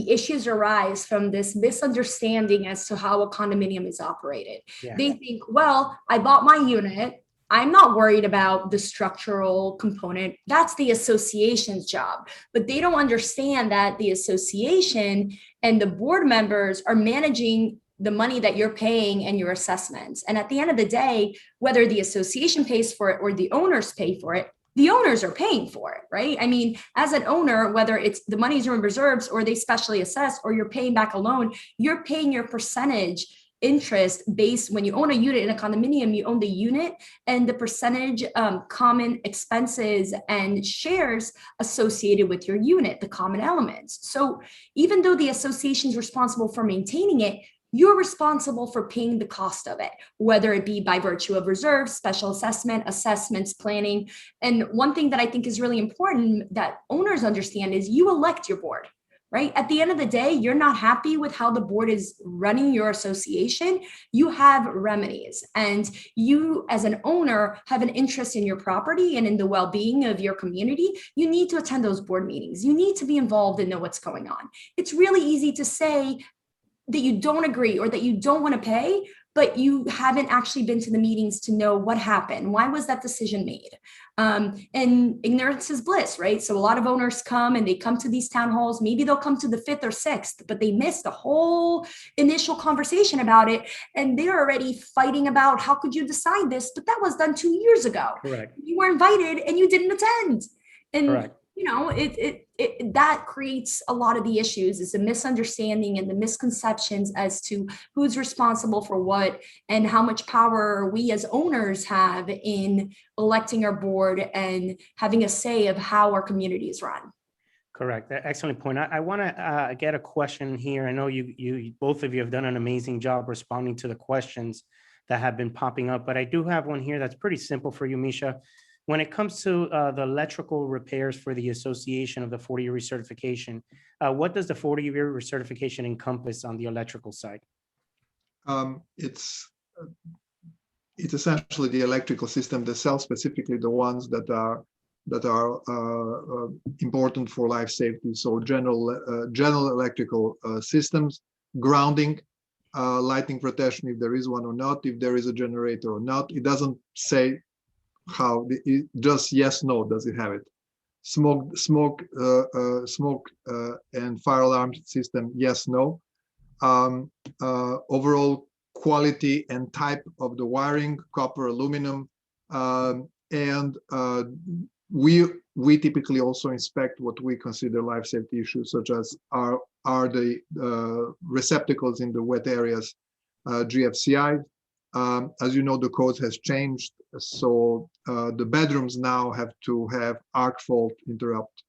Speaker 2: issues arise from this misunderstanding as to how a condominium is operated. Yeah. They think, well, I bought my unit, I'm not worried about the structural component. That's the association's job. But they don't understand that the association and the board members are managing the money that you're paying and your assessments. And at the end of the day, whether the association pays for it or the owners pay for it, the owners are paying for it, right? I mean, as an owner, whether it's the money's in reserves or they specially assess, or you're paying back a loan, you're paying your percentage interest based. When you own a unit in a condominium, you own the unit and the percentage common expenses and shares associated with your unit, the common elements. So even though the association is responsible for maintaining it, you're responsible for paying the cost of it, whether it be by virtue of reserves, special assessment, assessments, planning. And one thing that I think is really important that owners understand is you elect your board, right? At the end of the day, you're not happy with how the board is running your association. You have remedies, and you as an owner have an interest in your property and in the well-being of your community. You need to attend those board meetings. You need to be involved and know what's going on. It's really easy to say that you don't agree or that you don't want to pay, but you haven't actually been to the meetings to know what happened. Why was that decision made? And ignorance is bliss, right? So a lot of owners come and they come to these town halls. Maybe they'll come to the 5th or 6th, but they missed the whole initial conversation about it. And they're already fighting about how could you decide this? But that was done 2 years ago.
Speaker 1: Correct.
Speaker 2: You were invited and you didn't attend. And
Speaker 1: correct.
Speaker 2: That creates a lot of the issues, is the misunderstanding and the misconceptions as to who's responsible for what and how much power we as owners have in electing our board and having a say of how our community is run.
Speaker 1: Correct. Excellent point. I want to get a question here. I know you both of you have done an amazing job responding to the questions that have been popping up, but I do have one here that's pretty simple for you, Misha. When it comes to the electrical repairs for the association of the 40-year recertification, what does the 40-year recertification encompass on the electrical side?
Speaker 3: Um, it's it's essentially the electrical system themselves, specifically the ones that are important for life safety. So general electrical systems, grounding, lighting protection if there is one or not, if there is a generator or not. It doesn't say how. Just yes, no. Does it have it? Smoke and fire alarm system. Yes, no. Overall quality and type of the wiring, copper, aluminum, and we typically also inspect what we consider life safety issues, such as are the receptacles in the wet areas GFCI. As you know, the code has changed, so the bedrooms now have to have arc fault interrupt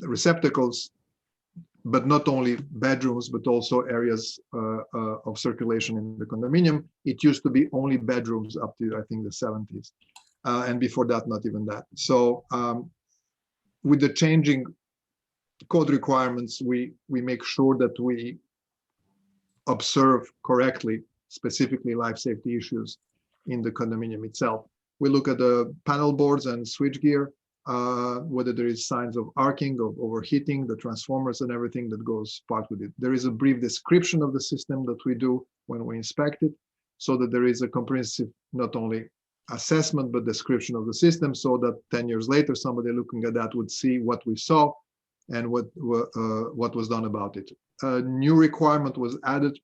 Speaker 3: receptacles, but not only bedrooms, but also areas of circulation in the condominium. It used to be only bedrooms up to, I think, the 70s. And before that, not even that. So with the changing code requirements, we make sure that we observe correctly, specifically life safety issues in the condominium itself. We look at the panel boards and switchgear, whether there is signs of arcing, of overheating, the transformers and everything that goes part with it. There is a brief description of the system that we do when we inspect it, so that there is a comprehensive, not only assessment, but description of the system, so that 10 years later, somebody looking at that would see what we saw and what was done about it. A new requirement was added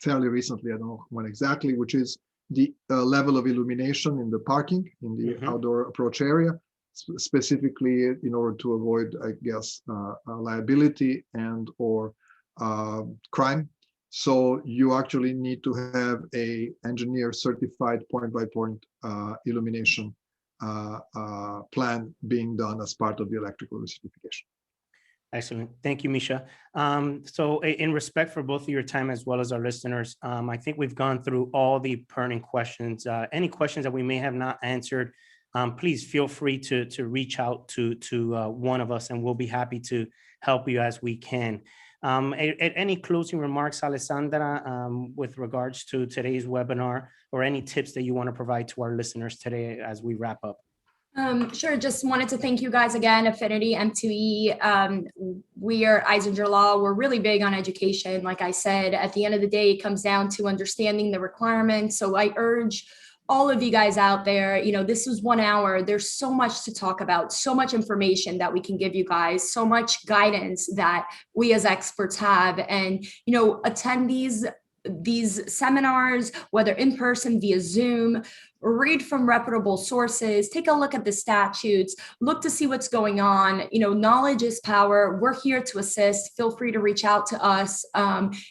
Speaker 3: fairly recently, I don't know when exactly, which is the level of illumination in the parking, in the outdoor approach area, specifically in order to avoid, I guess, liability and or crime. So you actually need to have a engineer certified point-by-point illumination plan being done as part of the electrical recertification.
Speaker 1: Excellent. Thank you, Misha. So in respect for both of your time as well as our listeners, I think we've gone through all the pertinent questions. Any questions that we may have not answered, please feel free to reach out to one of us, and we'll be happy to help you as we can. Any closing remarks, Alessandra, with regards to today's webinar, or any tips that you want to provide to our listeners today as we wrap up?
Speaker 2: Sure. Just wanted to thank you guys again, Affinity, M2E. We are Eisinger Law. We're really big on education. Like I said, at the end of the day, it comes down to understanding the requirements. So I urge all of you guys out there, this was 1 hour. There's so much to talk about, so much information that we can give you guys, so much guidance that we as experts have. And, attend these seminars, whether in person, via Zoom, read from reputable sources, take a look at the statutes, look to see what's going on. Knowledge is power. We're here to assist. Feel free to reach out to us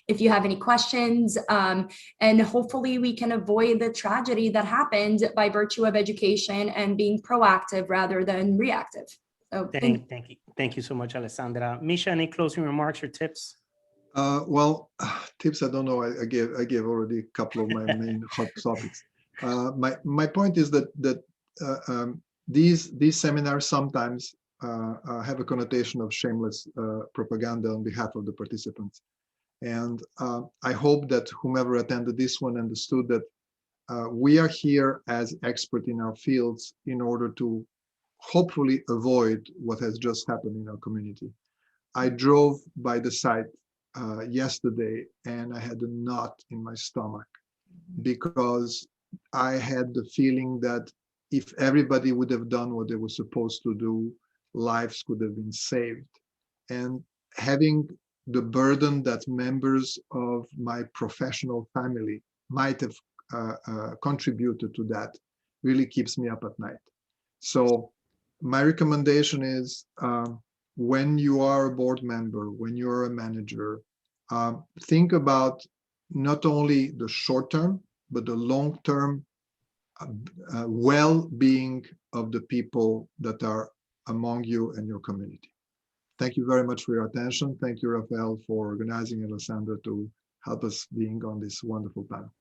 Speaker 2: if you have any questions. And hopefully we can avoid the tragedy that happened by virtue of education and being proactive rather than reactive. So
Speaker 1: thank you so much, Alessandra. Misha, any closing remarks or tips?
Speaker 3: Well, tips, I don't know. I gave already a couple of my main hot topics. My point is that these seminars sometimes have a connotation of shameless propaganda on behalf of the participants, and I hope that whomever attended this one understood that we are here as experts in our fields in order to hopefully avoid what has just happened in our community. I drove by the site yesterday and I had a knot in my stomach because I had the feeling that if everybody would have done what they were supposed to do, lives could have been saved. And having the burden that members of my professional family might have contributed to that really keeps me up at night. So my recommendation is when you are a board member, when you're a manager, think about not only the short term, but the long-term well-being of the people that are among you and your community. Thank you very much for your attention. Thank you, Rafael, for organizing, and Alessandra to help us being on this wonderful panel.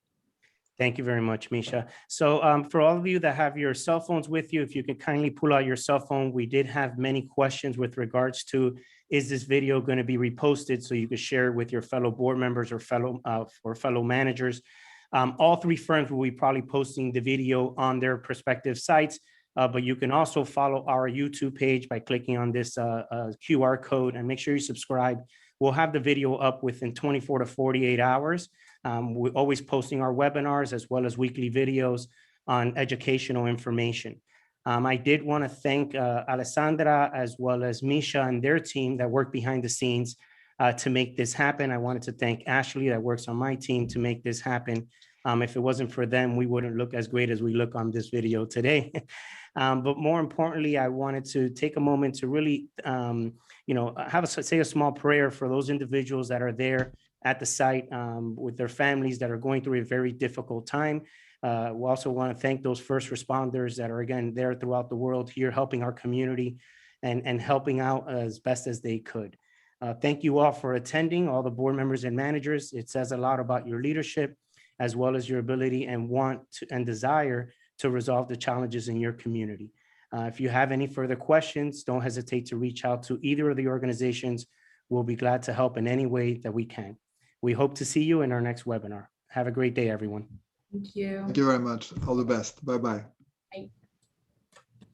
Speaker 1: Thank you very much, Misha. So for all of you that have your cell phones with you, if you could kindly pull out your cell phone, we did have many questions with regards to, is this video going to be reposted so you could share it with your fellow board members or fellow managers. All three firms will be probably posting the video on their respective sites, but you can also follow our YouTube page by clicking on this QR code, and make sure you subscribe. We'll have the video up within 24 to 48 hours. We're always posting our webinars as well as weekly videos on educational information. I did want to thank Alessandra as well as Misha and their team that work behind the scenes to make this happen. I wanted to thank Ashley that works on my team to make this happen. If it wasn't for them, we wouldn't look as great as we look on this video today. But more importantly, I wanted to take a moment to really, say a small prayer for those individuals that are there at the site with their families that are going through a very difficult time. We also want to thank those first responders that are, again, there throughout the world here helping our community and helping out as best as they could. Thank you all for attending, all the board members and managers. It says a lot about your leadership as well as your ability and want to, and desire to resolve the challenges in your community. If you have any further questions, don't hesitate to reach out to either of the organizations. We'll be glad to help in any way that we can. We hope to see you in our next webinar. Have a great day, everyone.
Speaker 2: Thank you.
Speaker 3: Thank you very much. All the best. Bye-bye.
Speaker 2: Bye.